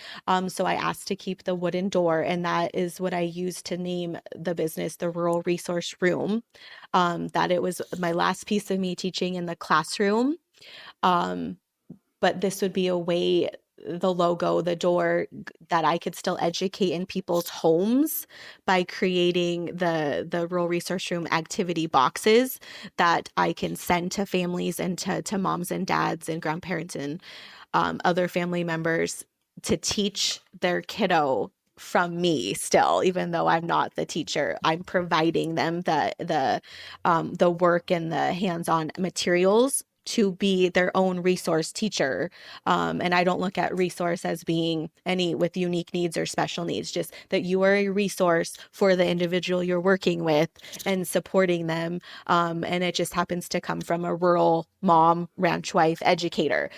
D: So I asked to keep the wooden door, and that is what I used to name the business, the Rural Resource Room. That it was my last piece of me teaching in the classroom. But this would be a way, the logo, the door, that I could still educate in people's homes by creating the Rural Resource Room activity boxes that I can send to families and to moms and dads and grandparents and other family members to teach their kiddo from me still, even though I'm not the teacher. I'm providing them the work and the hands-on materials to be their own resource teacher. And I don't look at resource as being any with unique needs or special needs, just that you are a resource for the individual you're working with and supporting them. And it just happens to come from a rural mom, ranch wife, educator.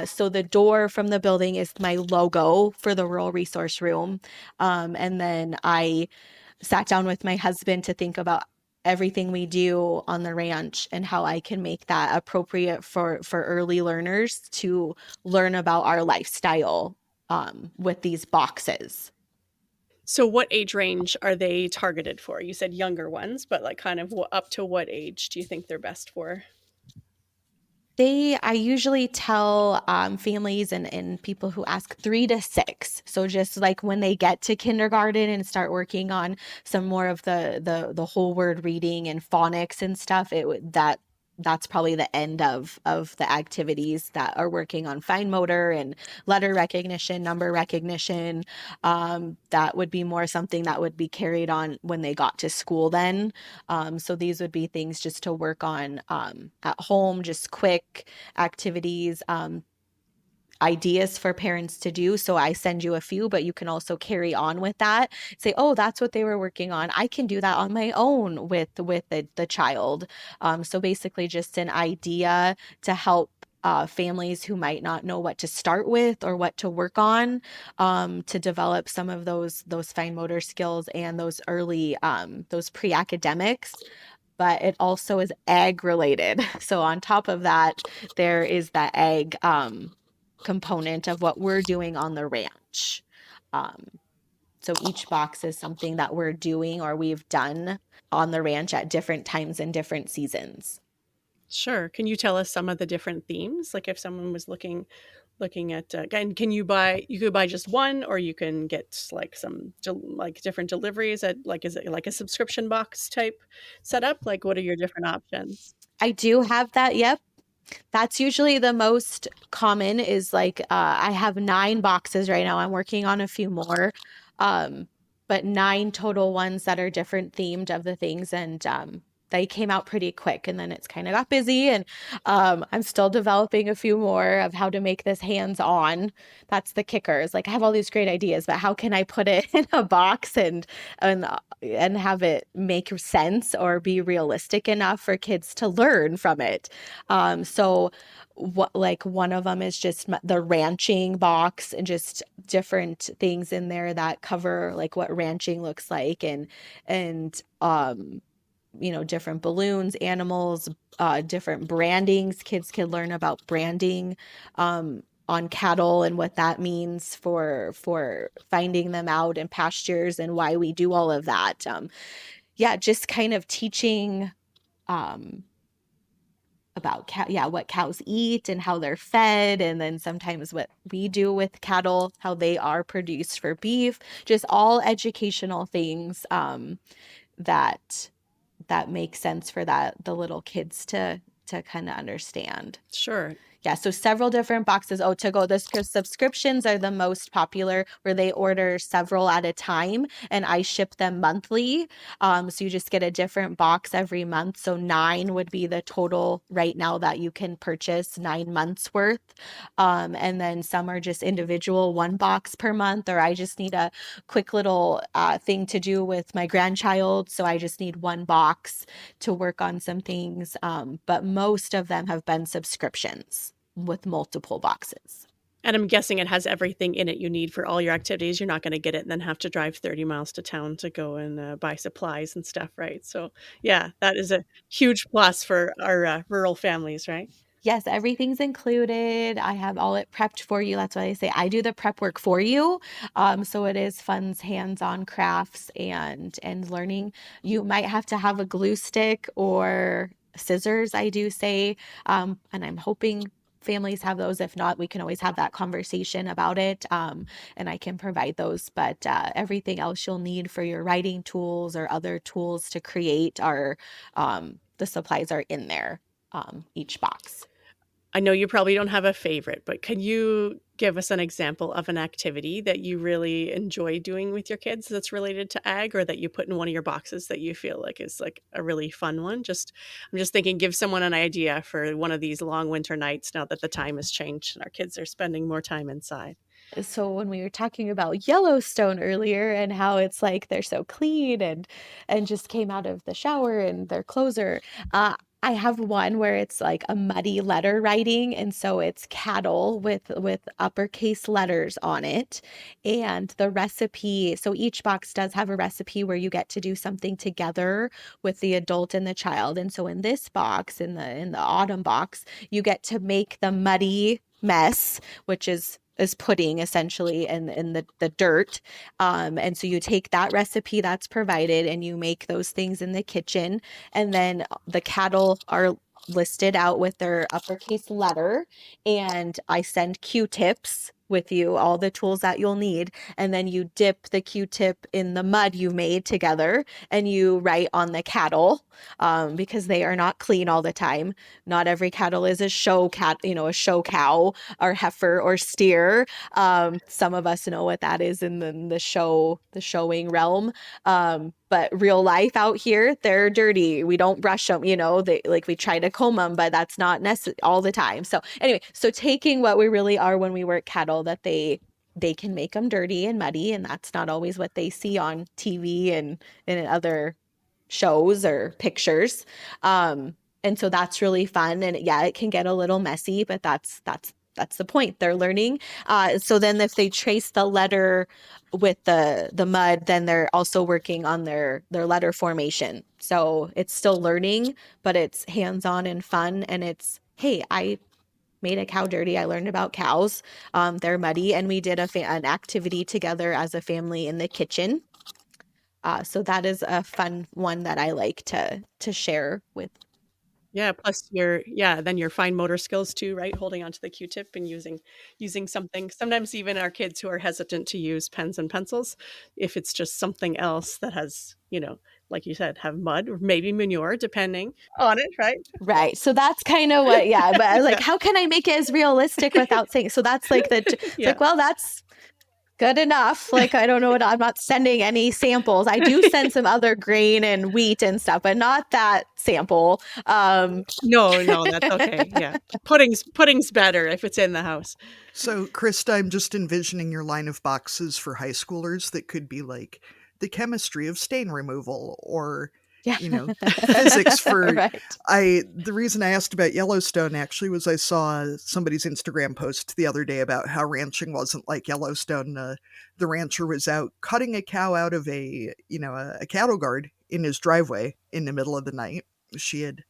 D: So the door from the building is my logo for the Rural Resource Room. And then I sat down with my husband to think about everything we do on the ranch and how I can make that appropriate for early learners to learn about our lifestyle with these boxes.
C: So what age range are they targeted for? You said younger ones, but like kind of up to what age do you think they're best for?
D: I usually tell families and people who ask 3 to 6. So just like when they get to kindergarten and start working on some more of the whole word reading and phonics and stuff, that's probably the end of the activities that are working on fine motor and letter recognition, number recognition. That would be more something that would be carried on when they got to school then. So these would be things just to work on at home, just quick activities. Ideas for parents to do. So I send you a few, but you can also carry on with that. Say, oh, that's what they were working on. I can do that on my own with the child. So basically just an idea to help families who might not know what to start with or what to work on, to develop some of those fine motor skills and those early those pre-academics. But it also is ag related. So on top of that, there is that ag component of what we're doing on the ranch. So each box is something that we're doing or we've done on the ranch at different times and different seasons.
C: Sure. Can you tell us some of the different themes? Like if someone was looking at, and can you could buy just one, or you can get like some like different deliveries at, like, is it like a subscription box type setup? Like what are your different options?
D: I do have that. Yep. That's usually the most common is like, I have 9 boxes right now. I'm working on a few more, but 9 total ones that are different themed of the things. And they came out pretty quick, and then it's kind of got busy, and I'm still developing a few more of how to make this hands-on. That's the kicker. Is like I have all these great ideas, but how can I put it in a box and have it make sense or be realistic enough for kids to learn from it? So what, like one of them is just the ranching box, and just different things in there that cover like what ranching looks like, and different balloons, animals, different brandings. Kids can learn about branding on cattle and what that means for finding them out in pastures and why we do all of that. Just kind of teaching about what cows eat and how they're fed, and then sometimes what we do with cattle, how they are produced for beef. Just all educational things that make sense for the little kids to kind of understand.
C: Sure.
D: Yeah, so several different boxes. Oh, to go, the subscriptions are the most popular, where they order several at a time, and I ship them monthly. So you just get a different box every month. So 9 would be the total right now that you can purchase, 9 months worth. And then some are just individual, 1 box per month, or I just need a quick little thing to do with my grandchild. So I just need 1 box to work on some things. But most of them have been subscriptions with multiple boxes.
C: And I'm guessing it has everything in it you need for all your activities. You're not going to get it and then have to drive 30 miles to town to go and buy supplies and stuff, right? So yeah, that is a huge plus for our rural families, right?
D: Yes, everything's included. I have all it prepped for you. That's why I say I do the prep work for you. So it is fun, hands-on crafts and learning. You might have to have a glue stick or scissors, I do say, and I'm hoping families have those. If not, we can always have that conversation about it, and I can provide those. But everything else you'll need for your writing tools or other tools to create are the supplies are in there, each box.
C: I know you probably don't have a favorite, but can you give us an example of an activity that you really enjoy doing with your kids that's related to ag, or that you put in one of your boxes that you feel like is like a really fun one? I'm just thinking, give someone an idea for one of these long winter nights now that the time has changed and our kids are spending more time inside.
D: So when we were talking about Yellowstone earlier and how it's like they're so clean and just came out of the shower and their clothes are, I have one where it's like a muddy letter writing, and so it's cattle with uppercase letters on it, and the recipe. So each box does have a recipe where you get to do something together with the adult and the child. And so in this box, in the autumn box, you get to make the muddy mess, which is pudding essentially in the dirt. And so you take that recipe that's provided and you make those things in the kitchen. And then the cattle are listed out with their uppercase letter, and I send Q-tips with you, all the tools that you'll need, and then you dip the Q-tip in the mud you made together and you write on the cattle, because they are not clean all the time. Not every cattle is a show cat, a show cow or heifer or steer. Some of us know what that is in the showing realm. But real life out here, they're dirty. We don't brush them, we try to comb them, but that's not necessary all the time. So anyway, so taking what we really are when we work cattle, that they can make them dirty and muddy, and that's not always what they see on TV and in other shows or pictures. And so that's really fun. And yeah, it can get a little messy, but that's the point. They're learning. So then if they trace the letter with the mud, then they're also working on their letter formation. So it's still learning, but it's hands-on and fun. And it's, hey, I made a cow dirty. I learned about cows. They're muddy. And we did an activity together as a family in the kitchen. So that is a fun one that I like to share with.
C: Yeah, plus then your fine motor skills too, right? Holding onto the Q-tip and using something. Sometimes even our kids who are hesitant to use pens and pencils, if it's just something else that has, like you said, have mud or maybe manure, depending on it, right?
D: Right. So that's kind of what, yeah. But I was like,
C: Yeah.
D: how can I make it as realistic without saying? So that's like
C: Yeah.
D: well, that's good enough. Like, I don't know I'm not sending any samples. I do send some other grain and wheat and stuff, but not that sample.
C: No, that's okay. Yeah. Pudding's better if it's in the house.
A: So, Krista, I'm just envisioning your line of boxes for high schoolers that could be like the chemistry of stain removal or,
D: Yeah.
A: physics for.
D: Right.
A: The reason I asked about Yellowstone actually was I saw somebody's Instagram post the other day about how ranching wasn't like Yellowstone. The rancher was out cutting a cow out of a cattle guard in his driveway in the middle of the night. She had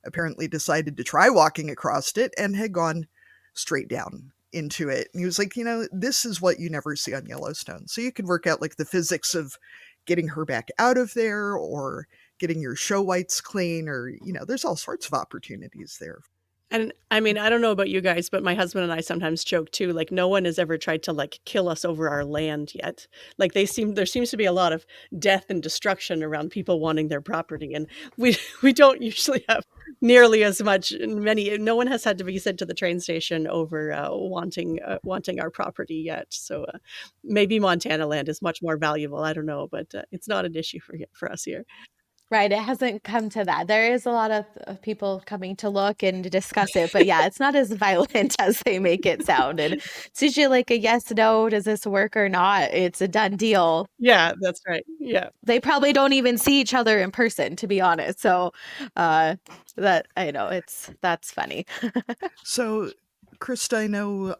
A: apparently decided to try walking across it and had gone straight down into it. And he was like, this is what you never see on Yellowstone. So you could work out like the physics of getting her back out of there or getting your show whites clean or, there's all sorts of opportunities there.
C: And I mean, I don't know about you guys, but my husband and I sometimes joke too, like no one has ever tried to like kill us over our land yet. Like there seems to be a lot of death and destruction around people wanting their property. And we don't usually have nearly as much. No one has had to be sent to the train station over wanting our property yet. So maybe Montana land is much more valuable. I don't know, but it's not an issue for us here.
D: Right. It hasn't come to that. There is a lot of people coming to look and to discuss it, but yeah, it's not as violent as they make it sound. And it's usually like a yes, no, does this work or not? It's a done deal.
C: Yeah, that's right. Yeah.
D: They probably don't even see each other in person, to be honest. So that, I know, that's funny.
A: So, Krista, I know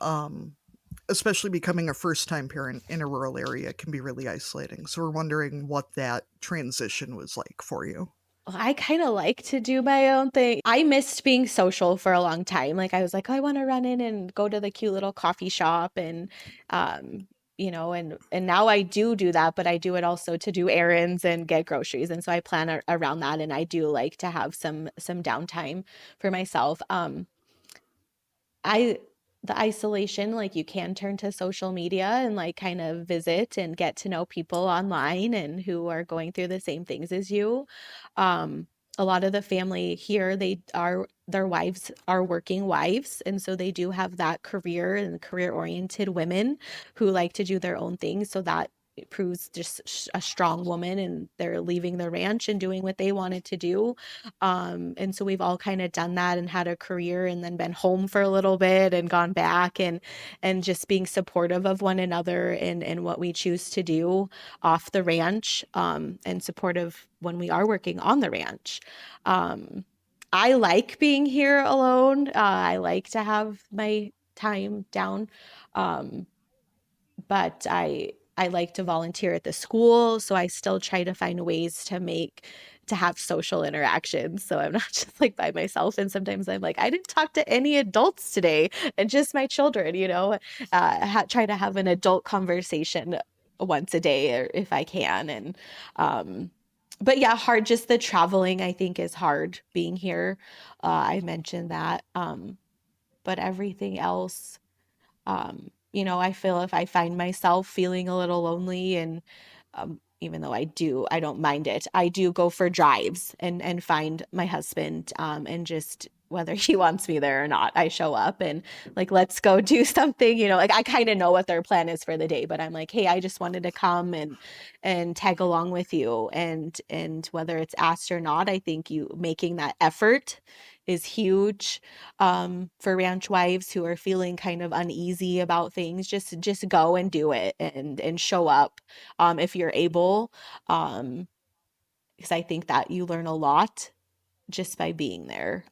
A: especially becoming a first-time parent in a rural area can be really isolating. So we're wondering what that transition was like for you.
D: Well, I kind of like to do my own thing. I missed being social for a long time. Like I was like, oh, I want to run in and go to the cute little coffee shop and, and now I do that, but I do it also to do errands and get groceries. And so I plan around that. And I do like to have some downtime for myself. The isolation, like you can turn to social media and like kind of visit and get to know people online and who are going through the same things as you. A lot of the family here, their wives are working wives. And so they do have that career and career oriented women who like to do their own things. So that it proves just a strong woman and they're leaving the ranch and doing what they wanted to do. And so we've all kind of done that and had a career and then been home for a little bit and gone back and just being supportive of one another and what we choose to do off the ranch, and supportive when we are working on the ranch. I like being here alone. I like to have my time down. But I like to volunteer at the school, so I still try to find ways to have social interactions. So I'm not just like by myself. And sometimes I'm like, I didn't talk to any adults today, and just my children, try to have an adult conversation once a day or if I can. And, but yeah, hard. Just the traveling, I think, is hard being here. I mentioned that. But everything else, I feel if I find myself feeling a little lonely and even though I don't mind it. I do go for drives and find my husband and just whether he wants me there or not, I show up and like, let's go do something, like I kind of know what their plan is for the day, but I'm like, hey, I just wanted to come and tag along with you. And whether it's asked or not, I think you making that effort is huge for ranch wives who are feeling kind of uneasy about things. Just go and do it and show up if you're able, because I think that you learn a lot just by being there.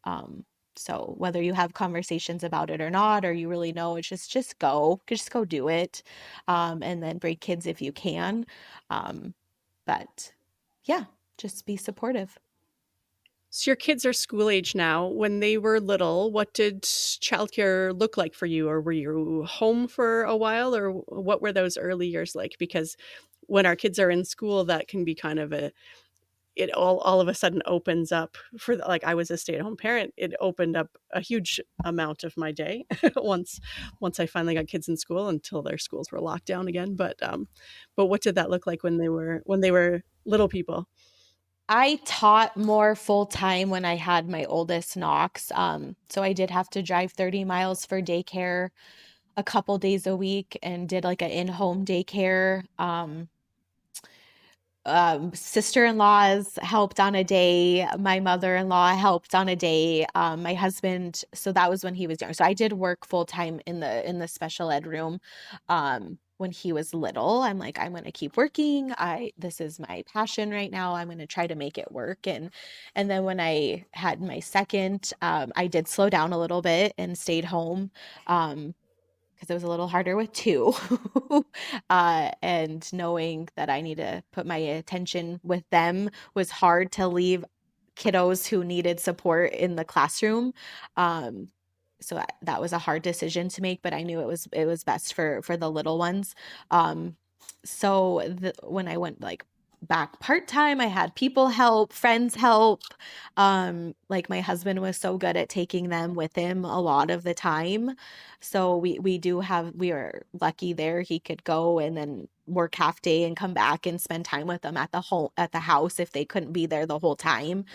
D: So whether you have conversations about it or not, or you really know, it's just go do it, and then bring kids if you can. But yeah, just be supportive.
C: So your kids are school age now. When they were little, what did childcare look like for you? Or were you home for a while? Or what were those early years like? Because when our kids are in school, that can be kind of it all of a sudden opens up like I was a stay-at-home parent. It opened up a huge amount of my day once I finally got kids in school until their schools were locked down again. But what did that look like when they were little people?
D: I taught more full time when I had my oldest Knox. So I did have to drive 30 miles for daycare a couple days a week and did like an in-home daycare. Sister-in-laws helped on a day. My mother-in-law helped on a day. My husband, so that was when he was young. So I did work full time in the special ed room. When he was little, I'm like, I'm going to keep working. This is my passion right now. I'm going to try to make it work. And then when I had my second, I did slow down a little bit and stayed home. Because it was a little harder with two. And knowing that I need to put my attention with them was hard to leave kiddos who needed support in the classroom. So that was a hard decision to make, but I knew it was best for the little ones. So when I went like back part-time, I had people help, friends help. Like my husband was so good at taking them with him a lot of the time. So we are lucky there. He could go and then work half day and come back and spend time with them at the house if they couldn't be there the whole time.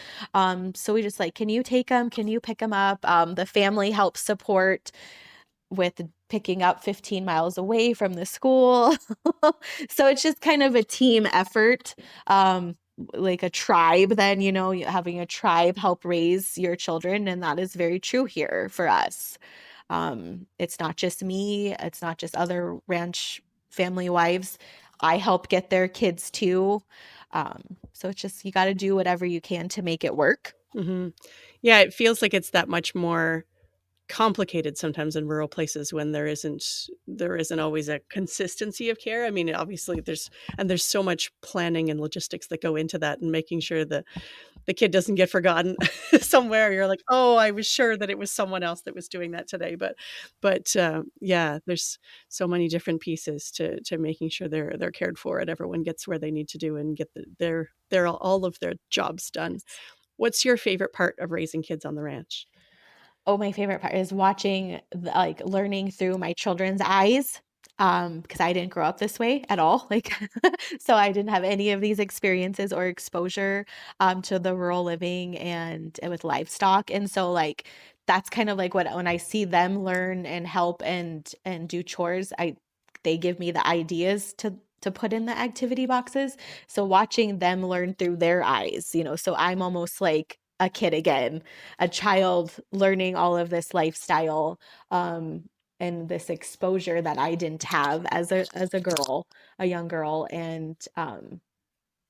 D: So we just like, can you take them? Can you pick them up? The family helps support with picking up 15 miles away from the school. So it's just kind of a team effort, like a tribe, then, having a tribe help raise your children. And that is very true here for us. It's not just me. It's not just other ranch family wives. I help get their kids too. So it's just, you got to do whatever you can to make it work.
C: Mm-hmm. Yeah, it feels like it's that much more complicated sometimes in rural places when there isn't always a consistency of care. I mean, obviously there's so much planning and logistics that go into that, and making sure that the kid doesn't get forgotten somewhere. You're like, oh, I was sure that it was someone else that was doing that today. But yeah, there's so many different pieces to making sure they're cared for and everyone gets where they need to do and get their all of their jobs done. What's your favorite part of raising kids on the ranch?
D: Oh, my favorite part is watching, like learning through my children's eyes. Because I didn't grow up this way at all. Like, so I didn't have any of these experiences or exposure to the rural living and with livestock. And so like that's kind of like when I see them learn and help and do chores, they give me the ideas to put in the activity boxes. So watching them learn through their eyes, so I'm almost like a kid again, a child learning all of this lifestyle, and this exposure that I didn't have as a girl, a young girl. And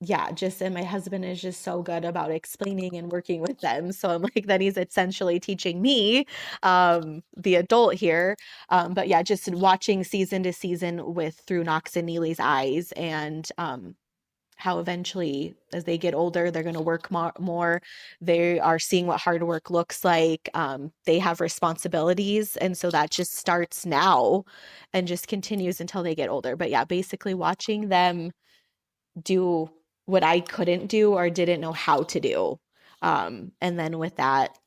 D: yeah, and my husband is just so good about explaining and working with them. So I'm like, that he's essentially teaching me, the adult here. But yeah, just watching season to season through Knox and Neely's eyes, and how eventually as they get older, they're going to work more. They are seeing what hard work looks like. They have responsibilities. And so that just starts now and just continues until they get older. But yeah, basically watching them do what I couldn't do or didn't know how to do. And then with that,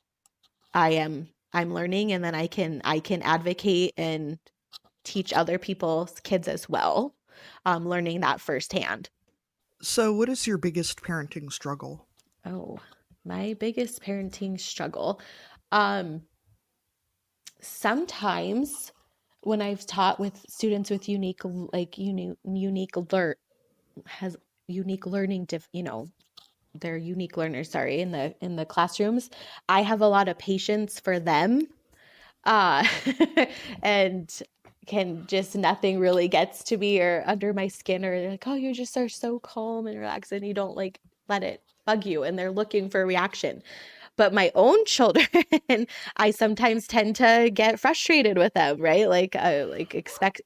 D: I'm learning, and then I can advocate and teach other people's kids as well, learning that firsthand.
A: So, what is your biggest parenting struggle?
D: Oh, my biggest parenting struggle. Um, Sometimes when I've taught with students with has unique learning, they're unique learners, sorry, in the classrooms, I have a lot of patience for them. Uh, and nothing really gets to me or under my skin, or like, oh, you just are so calm and relaxed and you don't like let it bug you, and they're looking for a reaction. But my own children, I sometimes tend to get frustrated with them, right? Like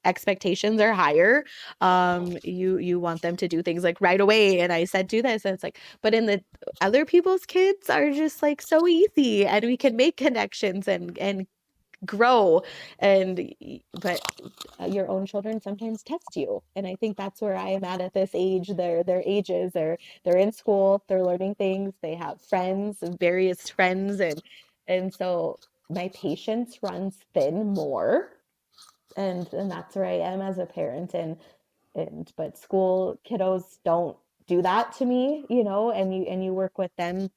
D: expectations are higher. You want them to do things like right away, and I said do this, and it's like, but in the other people's kids are just like so easy, and we can make connections and grow. But your own children sometimes test you, and I think that's where I am at this age. Their ages are, they're in school, they're learning things, they have friends, various friends, and so my patience runs thin more, and that's where I am as a parent. But school kiddos don't do that to me, and you work with them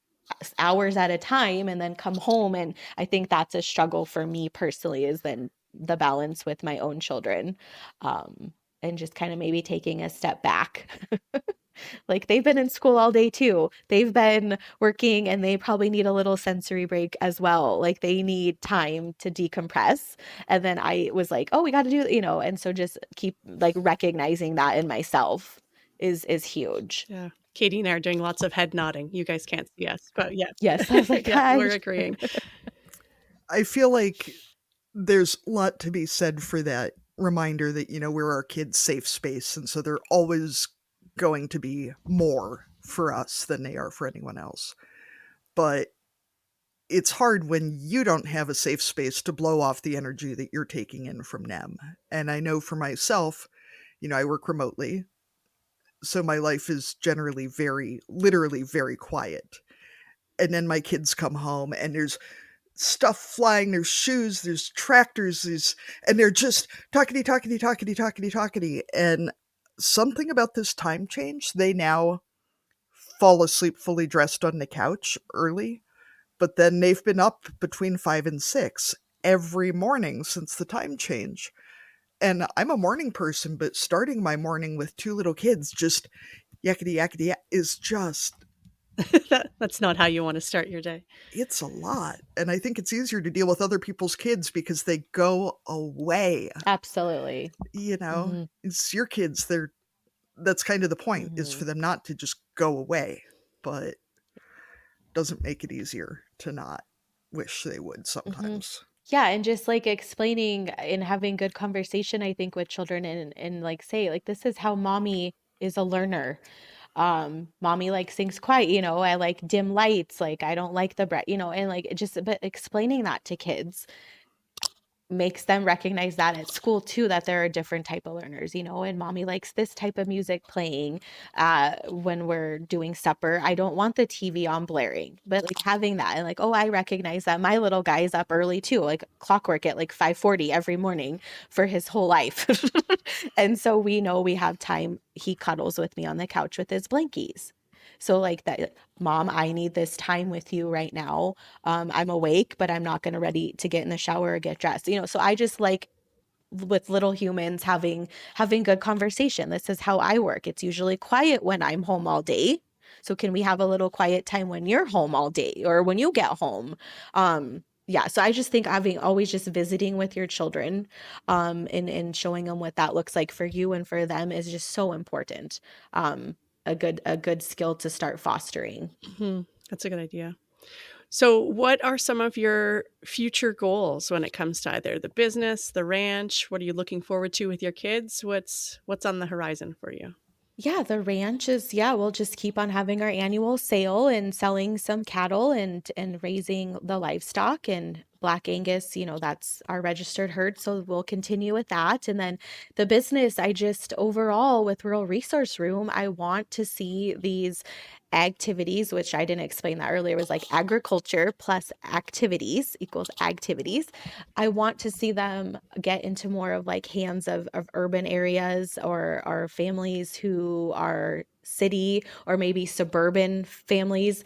D: hours at a time and then come home. And I think that's a struggle for me personally, is then the balance with my own children, and just kind of maybe taking a step back. Like, they've been in school all day too. They've been working, and they probably need a little sensory break as well. Like, they need time to decompress. And then I was like, oh, we got to do, and so just keep like recognizing that in myself is huge.
C: Yeah. Katie and I are doing lots of head nodding. You guys can't see us, but yeah.
D: Yes, I was like,
C: yeah, we're
D: "Gosh."
C: agreeing.
A: I feel like there's a lot to be said for that reminder that, we're our kids' safe space. And so they're always going to be more for us than they are for anyone else. But it's hard when you don't have a safe space to blow off the energy that you're taking in from them. And I know for myself, I work remotely. So my life is generally literally very quiet. And then my kids come home and there's stuff flying, there's shoes, there's tractors, and they're just talkity. And something about this time change, they now fall asleep fully dressed on the couch early, but then they've been up between 5 and 6 every morning since the time change. And I'm a morning person, but starting my morning with 2 little kids just yakety is just,
C: That's not how you want to start your day.
A: it's a lot. And I think it's easier to deal with other people's kids because they go away.
D: Absolutely.
A: It's your kids. That's kind of the point, is for them not to just go away, but doesn't make it easier to not wish they would sometimes.
D: Yeah, and just like explaining and having good conversation, I think, with children, and like say, like, this is how mommy is a learner. Mommy likes things quiet, I like dim lights, like I don't like the bright, and like but explaining that to kids makes them recognize that at school too, that there are different type of learners, and mommy likes this type of music playing when we're doing supper. I don't want the TV on blaring, but like having that, and like, oh, I recognize that my little guy is up early too, like clockwork at like 5:40 every morning for his whole life. And so we know we have time. He cuddles with me on the couch with his blankies. So like that, mom, I need this time with you right now. I'm awake, but I'm not going to ready to get in the shower or get dressed. So I just like, with little humans, having good conversation. This is how I work. It's usually quiet when I'm home all day. So can we have a little quiet time when you're home all day, or when you get home? Yeah. So I just think having always just visiting with your children, and showing them what that looks like for you and for them is just so important. A good skill to start fostering.
C: That's a good idea. So what are some of your future goals when it comes to either the business, the ranch? What are you looking forward to with your kids? What's on the horizon for you?
D: Yeah, the ranch is, we'll just keep on having our annual sale and selling some cattle and raising the livestock, and Black Angus, that's our registered herd. So we'll continue with that. And then the business, I just overall with Rural Resource Room, I want to see these activities, which I didn't explain that earlier, was like agriculture plus activities equals activities. I want to see them get into more of like hands of urban areas or families who are city or maybe suburban families,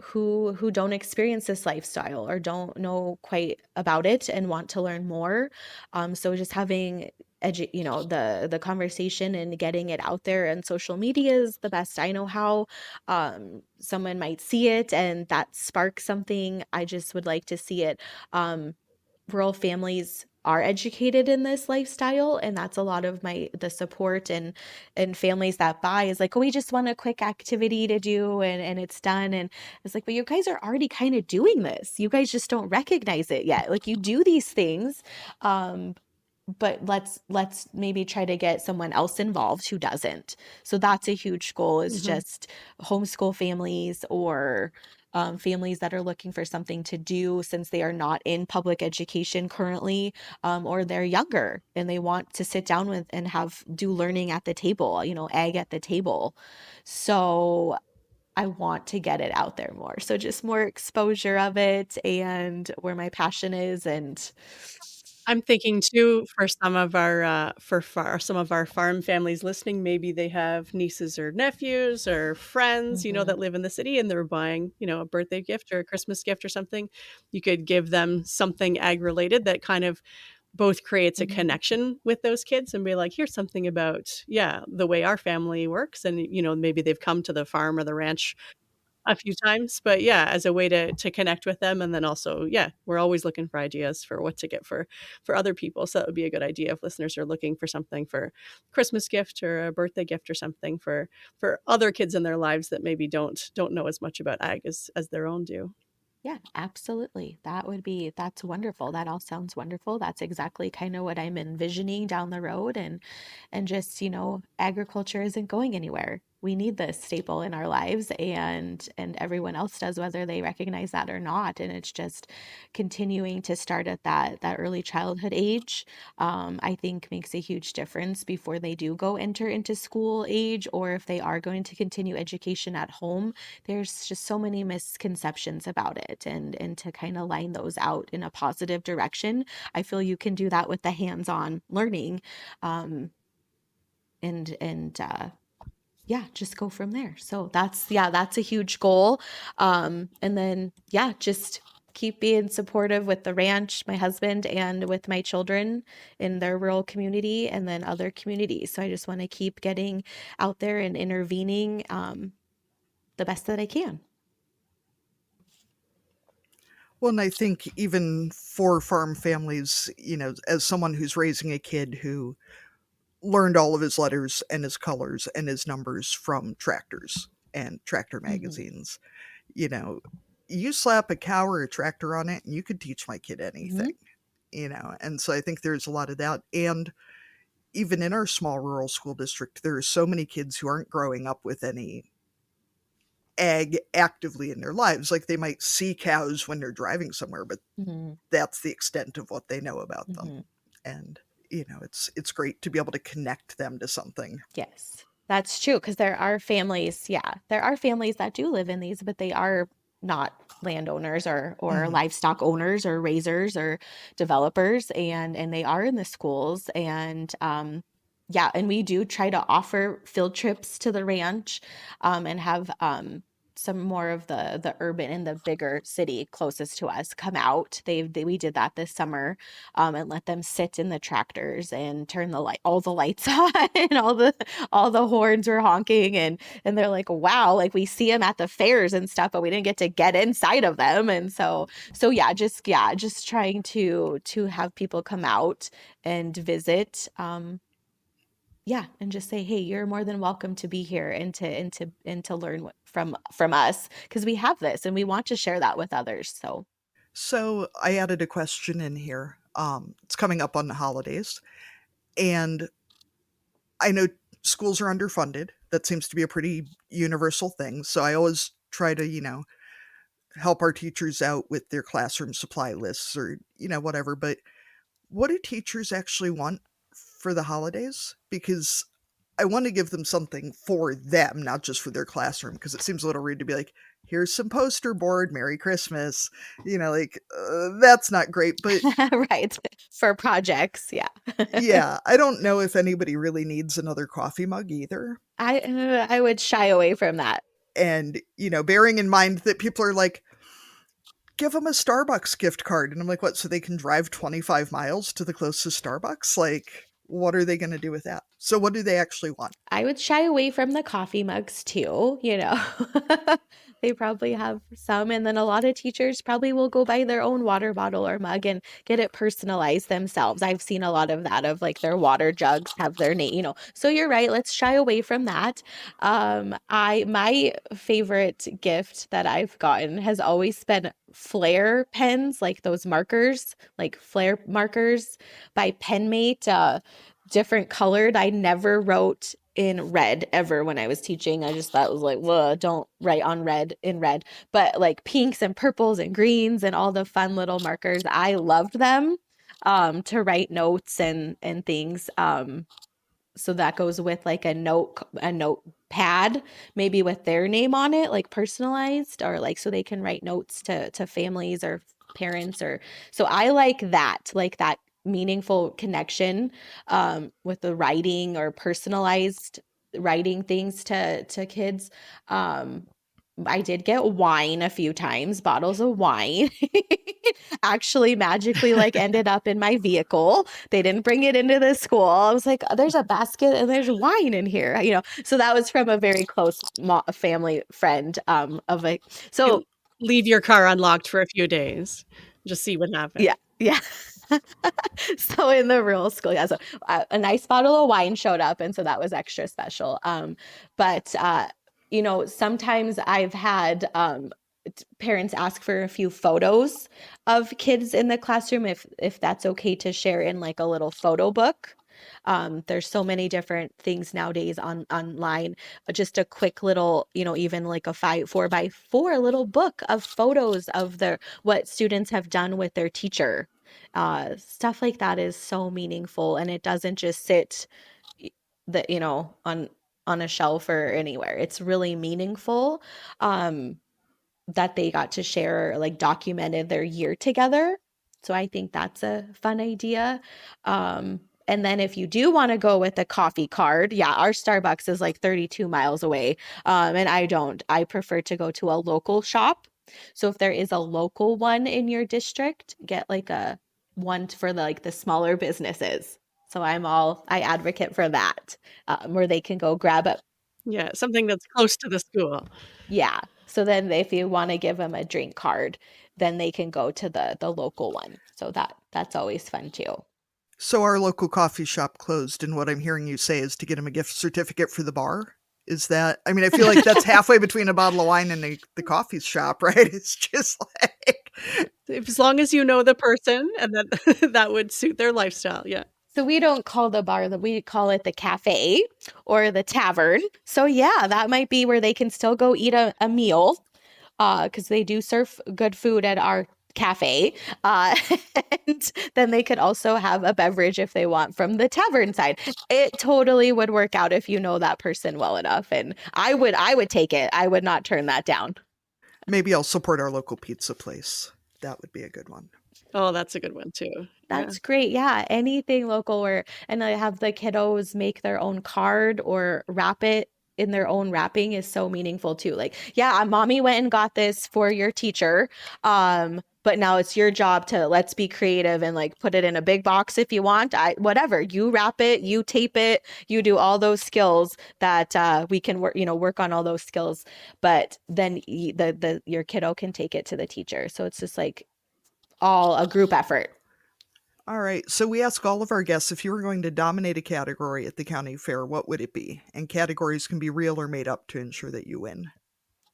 D: who don't experience this lifestyle or don't know quite about it and want to learn more. So just having the conversation and getting it out there and social media is the best I know how. Someone might see it and that sparks something. I just would like to see it. Rural families are educated in this lifestyle, and that's a lot of the support and families that buy is like, oh, we just want a quick activity to do and it's done. And it's like, but you guys are already kind of doing this, you guys just don't recognize it yet. Like, you do these things, but let's maybe try to get someone else involved who doesn't. So that's a huge goal, is just homeschool families or families that are looking for something to do since they are not in public education currently, or they're younger and they want to sit down with and do learning at the table, egg at the table. So I want to get it out there more. So just more exposure of it and where my passion is. And
C: I'm thinking too, for some of our some of our farm families listening, maybe they have nieces or nephews or friends, that live in the city and they're buying, a birthday gift or a Christmas gift or something. You could give them something ag related that kind of both creates a connection with those kids and be like, here's something about, the way our family works. And, maybe they've come to the farm or the ranch a few times, but as a way to connect with them. And then also, we're always looking for ideas for what to get for other people. So that would be a good idea if listeners are looking for something for Christmas gift or a birthday gift or something for other kids in their lives that maybe don't know as much about ag as their own do.
D: Yeah, absolutely. That's wonderful. That all sounds wonderful. That's exactly kind of what I'm envisioning down the road. And just, agriculture isn't going anywhere. We need this staple in our lives, and everyone else does, whether they recognize that or not. And it's just continuing to start at that early childhood age, I think makes a huge difference before they do go enter into school age, or if they are going to continue education at home. There's just so many misconceptions about it, and to kind of line those out in a positive direction. I feel you can do that with the hands-on learning, and yeah, just go from there. So that's a huge goal. And then just keep being supportive with the ranch, my husband, and with my children in their rural community and then other communities. So I just want to keep getting out there and intervening the best that I can.
A: Well, and I think even for farm families, as someone who's raising a kid who learned all of his letters and his colors and his numbers from tractors and tractor magazines, you know, you slap a cow or a tractor on it and you could teach my kid anything, and so I think there's a lot of that. And even in our small rural school district, there are so many kids who aren't growing up with any ag actively in their lives. Like, they might see cows when they're driving somewhere, but that's the extent of what they know about them. And it's great to be able to connect them to something.
D: Yes, that's true. Because there are families, that do live in these, but they are not landowners or livestock owners or raisers or developers, and they are in the schools. And and we do try to offer field trips to the ranch, and have some more of the urban and the bigger city closest to us come out. We did that this summer, and let them sit in the tractors and turn all the lights on, and all the horns were honking, and they're like, wow, like we see them at the fairs and stuff, but we didn't get to get inside of them. And so just trying to have people come out and visit, and just say, hey, you're more than welcome to be here and to learn from us, because we have this and we want to share that with others.
A: So I added a question in here. It's coming up on the holidays, and I know schools are underfunded. That seems to be a pretty universal thing. So I always try to, help our teachers out with their classroom supply lists or, whatever. But what do teachers actually want for the holidays? Because I want to give them something for them, not just for their classroom, because it seems a little rude to be like, here's some poster board, Merry Christmas. That's not great. But
D: Right. For projects. Yeah.
A: yeah, I don't know if anybody really needs another coffee mug either.
D: I would shy away from that.
A: And, bearing in mind that people are like, give them a Starbucks gift card. And I'm like, what? So they can drive 25 miles to the closest Starbucks? Like, what are they going to do with that? So what do they actually want?
D: I would shy away from the coffee mugs too, They probably have some, and then a lot of teachers probably will go buy their own water bottle or mug and get it personalized themselves. I've seen a lot of that, of like their water jugs have their name. So you're right, let's shy away from that. My favorite gift that I've gotten has always been Flair pens, like those markers, like Flair markers by Penmate, different colored. I never wrote in red ever when I was teaching. I just thought it was like, whoa, don't write on red in red. But like pinks and purples and greens and all the fun little markers, I loved them to write notes and things. So that goes with like a notepad, maybe with their name on it, like personalized, or like so they can write notes to families or parents. Or so I like that meaningful connection with the writing or personalized writing things to kids. I did get wine a few times, bottles of wine. Actually magically like ended up in my vehicle. They didn't bring it into the school. I was like, there's a basket and there's wine in here, So that was from a very close family friend of a so
C: leave your car unlocked for a few days. Just see what happens.
D: yeah. Yeah. So in the real school, yeah. So a nice bottle of wine showed up, and so that was extra special. But sometimes I've had parents ask for a few photos of kids in the classroom, if that's okay to share in like a little photo book. There's so many different things nowadays online. Just a quick little, even like a 4x4 little book of photos of what students have done with their teacher. Stuff like that is so meaningful, and it doesn't just sit on a shelf or anywhere. It's really meaningful that they got to share, like documented their year together. So I think that's a fun idea. And then if you do want to go with a coffee card, yeah, our Starbucks is like 32 miles away. And I prefer to go to a local shop. So if there is a local one in your district, get like a one for the smaller businesses. So I advocate for that, where they can go grab it.
C: Yeah, something that's close to the school.
D: Yeah. So then if you want to give them a drink card, then they can go to the local one. So that's always fun too.
A: So our local coffee shop closed, and what I'm hearing you say is to get them a gift certificate for the bar? Is that, I mean, I feel like that's halfway between a bottle of wine and the coffee shop, right? It's just like,
C: as long as you know the person, and that would suit their lifestyle. Yeah.
D: So we don't call the bar, we call it the cafe or the tavern. So yeah, that might be where they can still go eat a meal, because they do serve good food at our cafe. And then they could also have a beverage if they want from the tavern side. It totally would work out if you know that person well enough. And I would take it. I would not turn that down.
A: Maybe I'll support our local pizza place. That would be a good one.
C: Oh, that's a good one too.
D: That's great. Yeah. Anything local and I have the kiddos make their own card or wrap it in their own wrapping is so meaningful too. Like, yeah, mommy went and got this for your teacher. But now it's your job to let's be creative and like put it in a big box if you want. Whatever, you wrap it, you tape it, you do all those skills that we can work on all those skills. But then your kiddo can take it to the teacher. So it's just like all a group effort.
A: All right. So we ask all of our guests, if you were going to dominate a category at the county fair, what would it be? And categories can be real or made up to ensure that you win.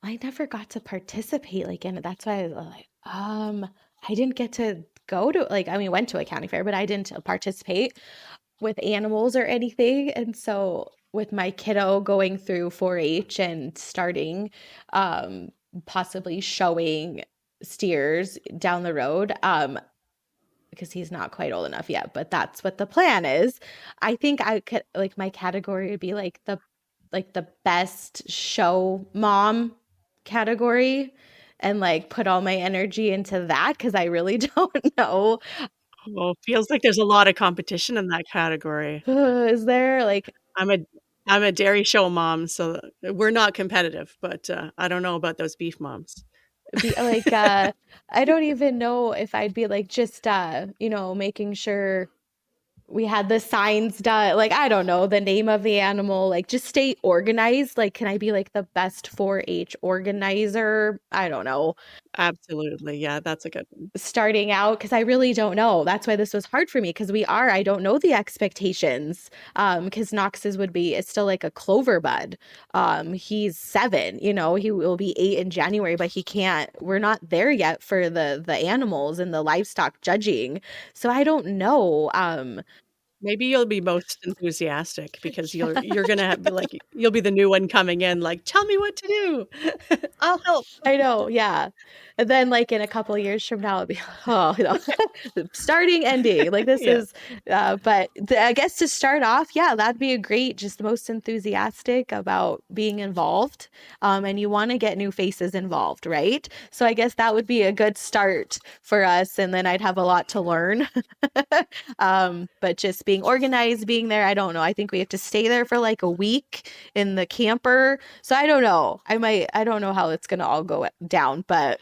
D: I never got to participate in it. That's why I was like, I didn't get to go to went to a county fair, but I didn't participate with animals or anything. And so with my kiddo going through 4-H and starting, possibly showing steers down the road. Because he's not quite old enough yet, but that's what the plan is. I think I could, like, my category would be like the best show mom category, and like put all my energy into that, because I really don't know.
C: Well, feels like there's a lot of competition in that category.
D: Is there like
C: I'm a dairy show mom, so we're not competitive, but I don't know about those beef moms.
D: like I don't even know if I'd be like just making sure we had the signs done. Like, I don't know the name of the animal, like just stay organized. Like, can I be like the best 4-H organizer? I don't know.
C: Absolutely. Yeah, that's a good one.
D: Starting out, because I really don't know. That's why this was hard for me, because I don't know the expectations. Because Knox's it's still like a clover bud. He's 7, he will be 8 in January, but we're not there yet for the animals and the livestock judging. So I don't know.
C: Maybe you'll be most enthusiastic because you're gonna be like, you'll be the new one coming in, like, tell me what to do. I'll help.
D: I know, yeah. And then, like, in a couple of years from now, it'll be, oh, starting, ending. Like, this
C: Yeah.
D: is, but I guess to start off, yeah, that'd be a great, just the most enthusiastic about being involved. And you want to get new faces involved, right? So I guess that would be a good start for us. And then I'd have a lot to learn. But just being organized, being there, I don't know. I think we have to stay there for like a week in the camper. So I don't know. I don't know how it's going to all go down, but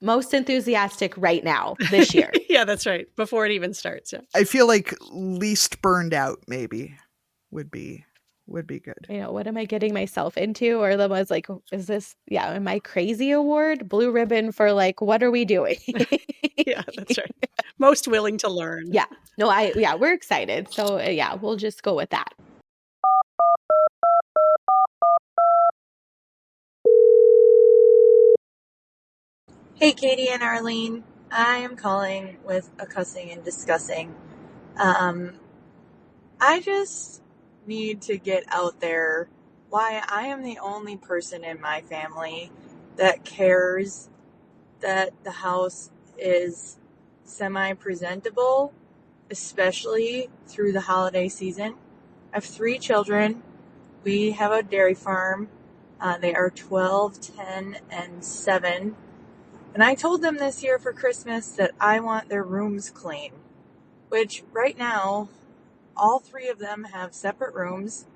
D: most enthusiastic right now this year.
C: Yeah, that's right. Before it even starts. Yeah.
A: I feel like least burned out maybe would be good.
D: What am I getting myself into? Or the was like, is this, am I crazy award? Blue ribbon for like, what are we doing?
C: Yeah, that's right. Most willing to learn.
D: Yeah. No, we're excited. So we'll just go with that.
E: Hey, Katie and Arlene. I am calling with a cussing and discussing. I just need to get out there why I am the only person in my family that cares that the house is semi-presentable, especially through the holiday season. I have 3 children. We have a dairy farm. They are 12, 10, and 7. And I told them this year for Christmas that I want their rooms clean, which right now, all 3 of them have separate rooms,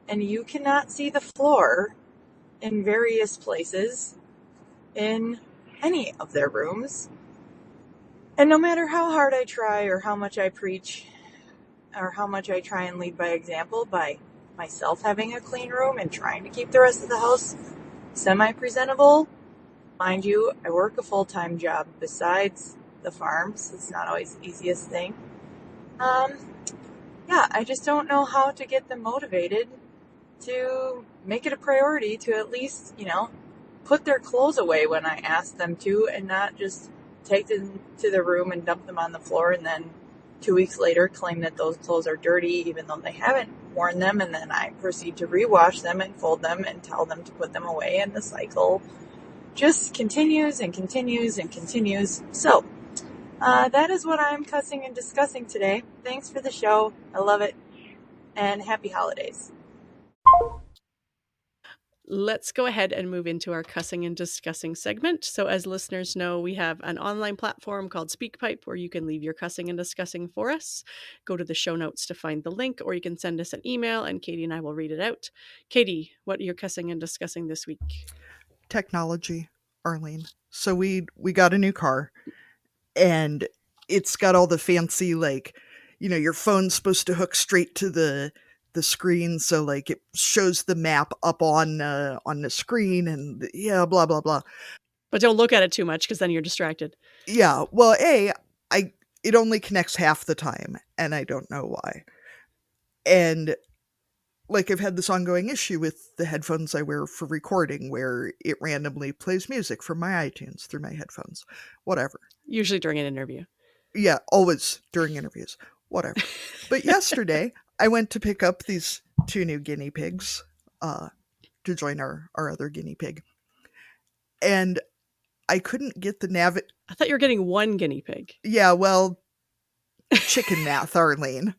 E: and you cannot see the floor in various places in any of their rooms. And no matter how hard I try or how much I preach or how much I try and lead by example by myself having a clean room and trying to keep the rest of the house semi-presentable, mind you, I work a full-time job besides the farm, so it's not always the easiest thing. I just don't know how to get them motivated to make it a priority to at least, put their clothes away when I ask them to, and not just take them to the room and dump them on the floor and then 2 weeks later claim that those clothes are dirty even though they haven't worn them, and then I proceed to rewash them and fold them and tell them to put them away, and the cycle just continues and continues and continues. So, that is what I'm cussing and discussing today. Thanks for the show. I love it. And happy holidays.
C: Let's go ahead and move into our cussing and discussing segment. So as listeners know, we have an online platform called SpeakPipe where you can leave your cussing and discussing for us. Go to the show notes to find the link, or you can send us an email and Katie and I will read it out. Katie, what are you cussing and discussing this week?
A: Technology, Arlene. So we got a new car, and it's got all the fancy, like, your phone's supposed to hook straight to the screen, so like it shows the map up on the screen, and blah blah blah.
C: But don't look at it too much because then you're distracted.
A: Yeah, well, it only connects half the time, and I don't know why. And like, I've had this ongoing issue with the headphones I wear for recording, where it randomly plays music from my iTunes through my headphones. Whatever.
C: Usually during an interview.
A: Yeah, always during interviews. Whatever. But yesterday, I went to pick up these 2 new guinea pigs to join our other guinea pig. And I couldn't get the
C: I thought you were getting one guinea pig.
A: Yeah, well, chicken math, Arlene.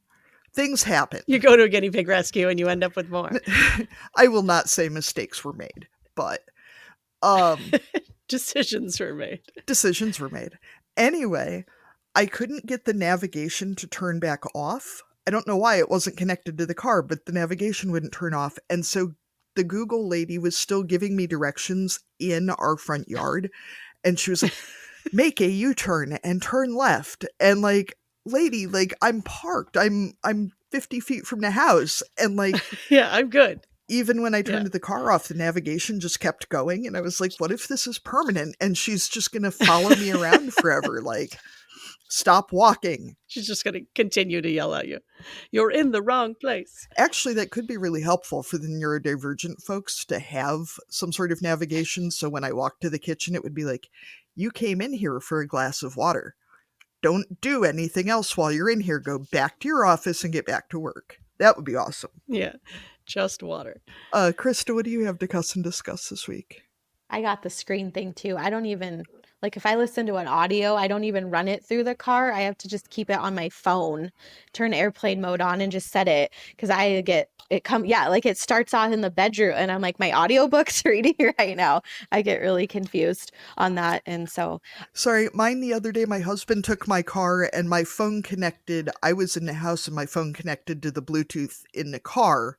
A: Things happen.
C: You go to a guinea pig rescue and you end up with more.
A: I will not say mistakes were made, but
C: decisions were made.
A: Decisions were made. Anyway, I couldn't get the navigation to turn back off. I don't know why it wasn't connected to the car, but the navigation wouldn't turn off. And so the Google lady was still giving me directions in our front yard. And she was like, make a U-turn and turn left. And like, lady, like I'm parked. I'm 50 feet from the house. And like,
C: yeah, I'm good.
A: Even when I turned the car off, the navigation just kept going. And I was like, what if this is permanent? And she's just going to follow me around forever. Like, stop walking.
C: She's just going to continue to yell at you. You're in the wrong place.
A: Actually, that could be really helpful for the neurodivergent folks to have some sort of navigation. So when I walked to the kitchen, it would be like, you came in here for a glass of water. Don't do anything else while you're in here. Go back to your office and get back to work. That would be awesome.
C: Yeah, just water.
A: Krista, what do you have to cuss and discuss this week?
D: I got the screen thing too. I don't even, like if I listen to an audio, I don't even run it through the car. I have to just keep it on my phone, turn airplane mode on and just set it. Cause I get it like it starts off in the bedroom and I'm like, my audiobook's reading right now. I get really confused on that. And so.
A: Sorry, mine the other day, my husband took my car and my phone connected. I was in the house and my phone connected to the Bluetooth in the car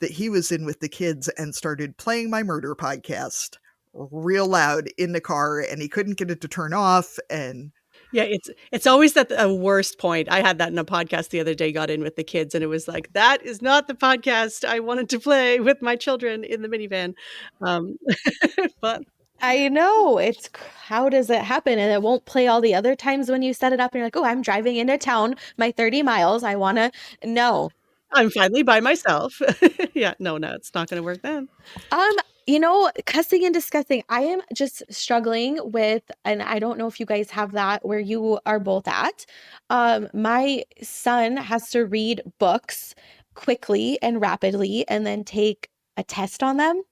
A: that he was in with the kids and started playing my murder podcast real loud in the car, and he couldn't get it to turn off. And
C: yeah, it's always at the worst point. I had that in a podcast the other day, got in with the kids, and it was like, that is not the podcast I wanted to play with my children in the minivan. But
D: I know, it's how does it happen? And it won't play all the other times when you set it up and you're like, oh, I'm driving into town, my 30 miles. I want to know.
C: I'm finally by myself. Yeah, no, it's not going to work then.
D: Cussing and discussing, I am just struggling with, and I don't know if you guys have that where you are both at. My son has to read books quickly and rapidly and then take a test on them.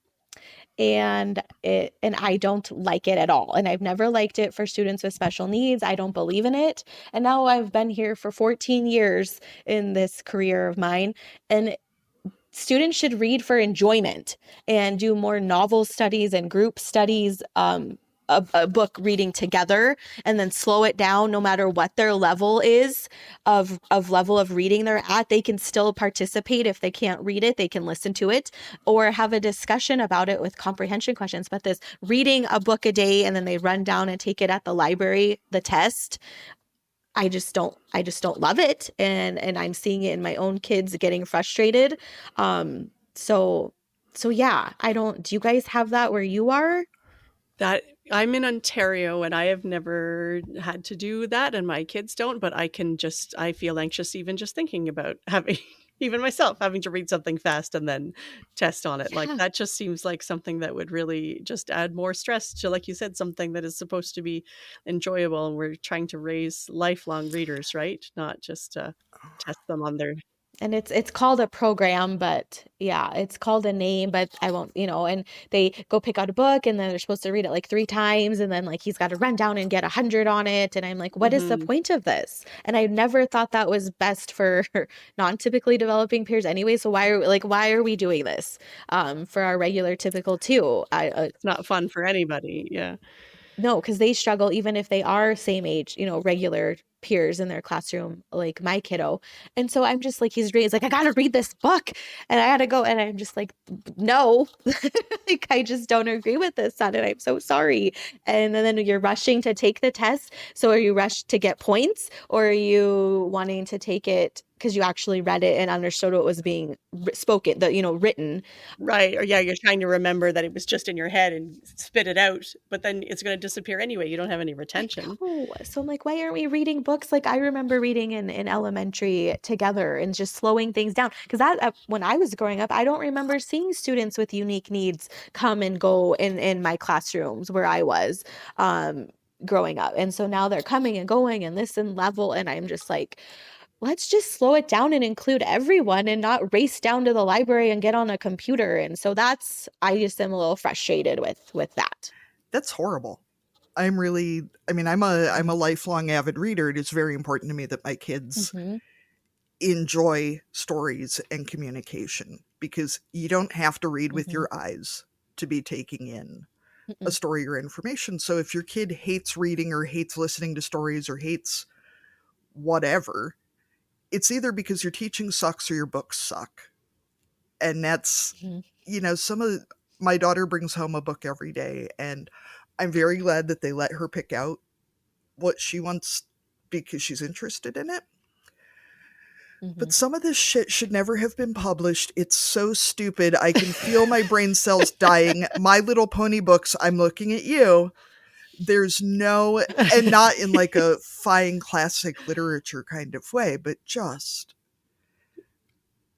D: And I don't like it at all. And I've never liked it for students with special needs. I don't believe in it. And now I've been here for 14 years in this career of mine. And students should read for enjoyment and do more novel studies and group studies, a book reading together, and then slow it down no matter what their level is of level of reading they're at. They can still participate. If they can't read it, they can listen to it or have a discussion about it with comprehension questions. But this reading a book a day and then they run down and take it at the library, the test, I just don't love it. And I'm seeing it in my own kids getting frustrated. So yeah, do you guys have that where you are?
C: That I'm in Ontario and I have never had to do that and my kids don't, but I feel anxious even just thinking about having, even myself, having to read something fast and then test on it. Yeah. Like that just seems like something that would really just add more stress to, like you said, something that is supposed to be enjoyable. And we're trying to raise lifelong readers, right? Not just test them on their...
D: And it's called a program, but yeah, it's called a name, but I won't, and they go pick out a book and then they're supposed to read it like 3 times. And then like, he's got to run down and get 100 on it. And I'm like, what is the point of this? And I never thought that was best for non-typically developing peers anyway. So why are we doing this for our regular typical too?
C: It's not fun for anybody. Yeah.
D: No, because they struggle even if they are same age, regular peers in their classroom, like my kiddo. And so I'm just like, he's like, I gotta read this book and I gotta go. And I'm just like, no, like, I just don't agree with this, son. And I'm so sorry. And then you're rushing to take the test. So are you rushed to get points, or are you wanting to take it because you actually read it and understood what was being spoken, written?
C: Right. Or yeah, you're trying to remember that it was just in your head and spit it out, but then it's going to disappear anyway. You don't have any retention.
D: So I'm like, why aren't we reading books like I remember reading in elementary together and just slowing things down? Because when I was growing up, I don't remember seeing students with unique needs come and go in my classrooms where I was growing up. And so now they're coming and going and this and level. And I'm just like, let's just slow it down and include everyone and not race down to the library and get on a computer. And so I just am a little frustrated with that.
A: That's horrible. I'm a lifelong avid reader. It is very important to me that my kids enjoy stories and communication, because you don't have to read with your eyes to be taking in a story or information. So if your kid hates reading or hates listening to stories or hates whatever, it's either because your teaching sucks or your books suck. And that's, my daughter brings home a book every day, and I'm very glad that they let her pick out what she wants because she's interested in it. But some of this shit should never have been published. It's so stupid. I can feel my brain cells dying. My Little Pony books, I'm looking at you. There's no, and not in like a fine classic literature kind of way, but just,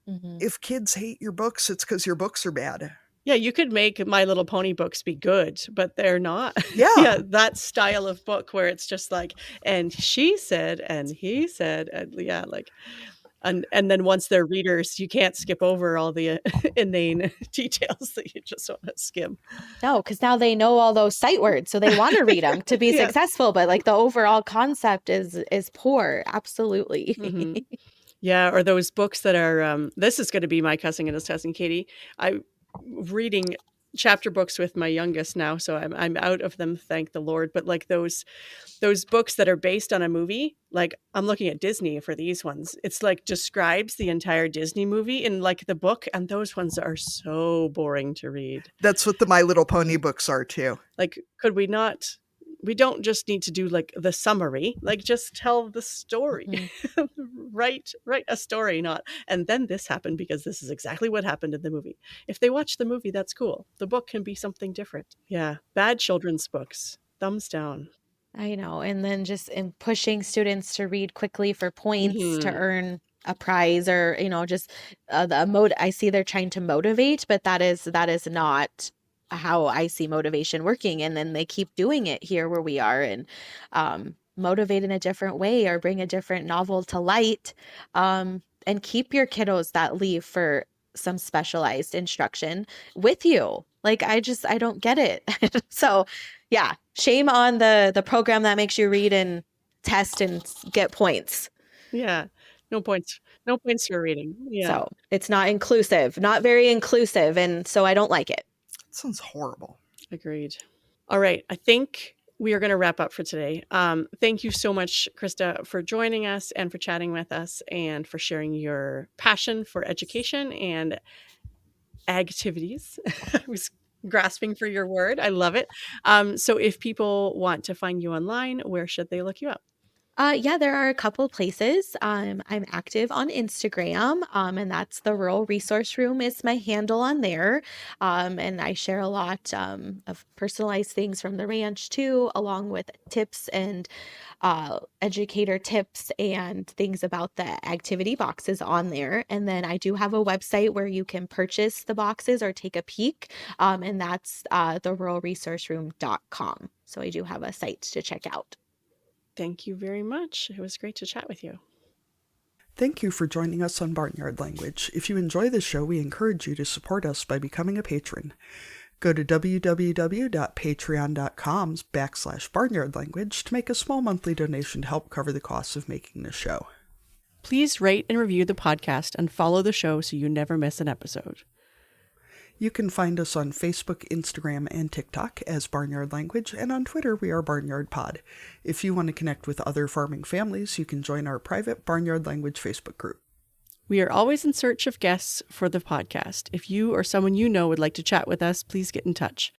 A: if kids hate your books, it's because your books are bad.
C: Yeah, you could make My Little Pony books be good, but they're not.
A: Yeah.
C: That style of book where it's just like, and she said, and he said, and and then once they're readers, you can't skip over all the inane details that you just want to skim.
D: No, because now they know all those sight words, so they want to read them to be successful. But like the overall concept is poor. Absolutely.
C: Yeah, or those books that are. This is going to be my cussing and his cousin Katie. I'm reading chapter books with my youngest now, so I'm out of them, thank the Lord. But like those books that are based on a movie, like I'm looking at Disney for these ones. It's like describes the entire Disney movie in like the book, and those ones are so boring to read.
A: That's what the My Little Pony books are too.
C: Like, could we not? We don't just need to do like the summary, like just tell the story. write a story, not, and then this happened because this is exactly what happened in the movie. If they watch the movie, that's cool. The book can be something different. Yeah. Bad children's books. Thumbs down.
D: I know. And then just in pushing students to read quickly for points to earn a prize, or, just I see they're trying to motivate, but that is not how I see motivation working. And then they keep doing it here where we are, and motivate in a different way or bring a different novel to light, and keep your kiddos that leave for some specialized instruction with you. Like, I don't get it. So yeah, shame on the program that makes you read and test and get points.
C: Yeah. No points for reading. Yeah.
D: So it's not inclusive, not very inclusive. And so I don't like it.
A: That sounds horrible.
C: Agreed. All right. I think we are going to wrap up for today. Thank you so much, Krista, for joining us and for chatting with us and for sharing your passion for education and activities. I was grasping for your word. I love it. So if people want to find you online, where should they look you up?
D: Yeah, there are a couple places. I'm active on Instagram, and that's the Rural Resource Room is my handle on there. And I share a lot of personalized things from the ranch too, along with tips and educator tips and things about the activity boxes on there. And then I do have a website where you can purchase the boxes or take a peek, and that's theruralresourceroom.com. So I do have a site to check out.
C: Thank you very much. It was great to chat with you.
A: Thank you for joining us on Barnyard Language. If you enjoy the show, we encourage you to support us by becoming a patron. Go to www.patreon.com/barnyardlanguage to make a small monthly donation to help cover the costs of making the show.
C: Please rate and review the podcast and follow the show so you never miss an episode.
A: You can find us on Facebook, Instagram, and TikTok as Barnyard Language, and on Twitter we are Barnyard Pod. If you want to connect with other farming families, you can join our private Barnyard Language Facebook group.
C: We are always in search of guests for the podcast. If you or someone you know would like to chat with us, please get in touch.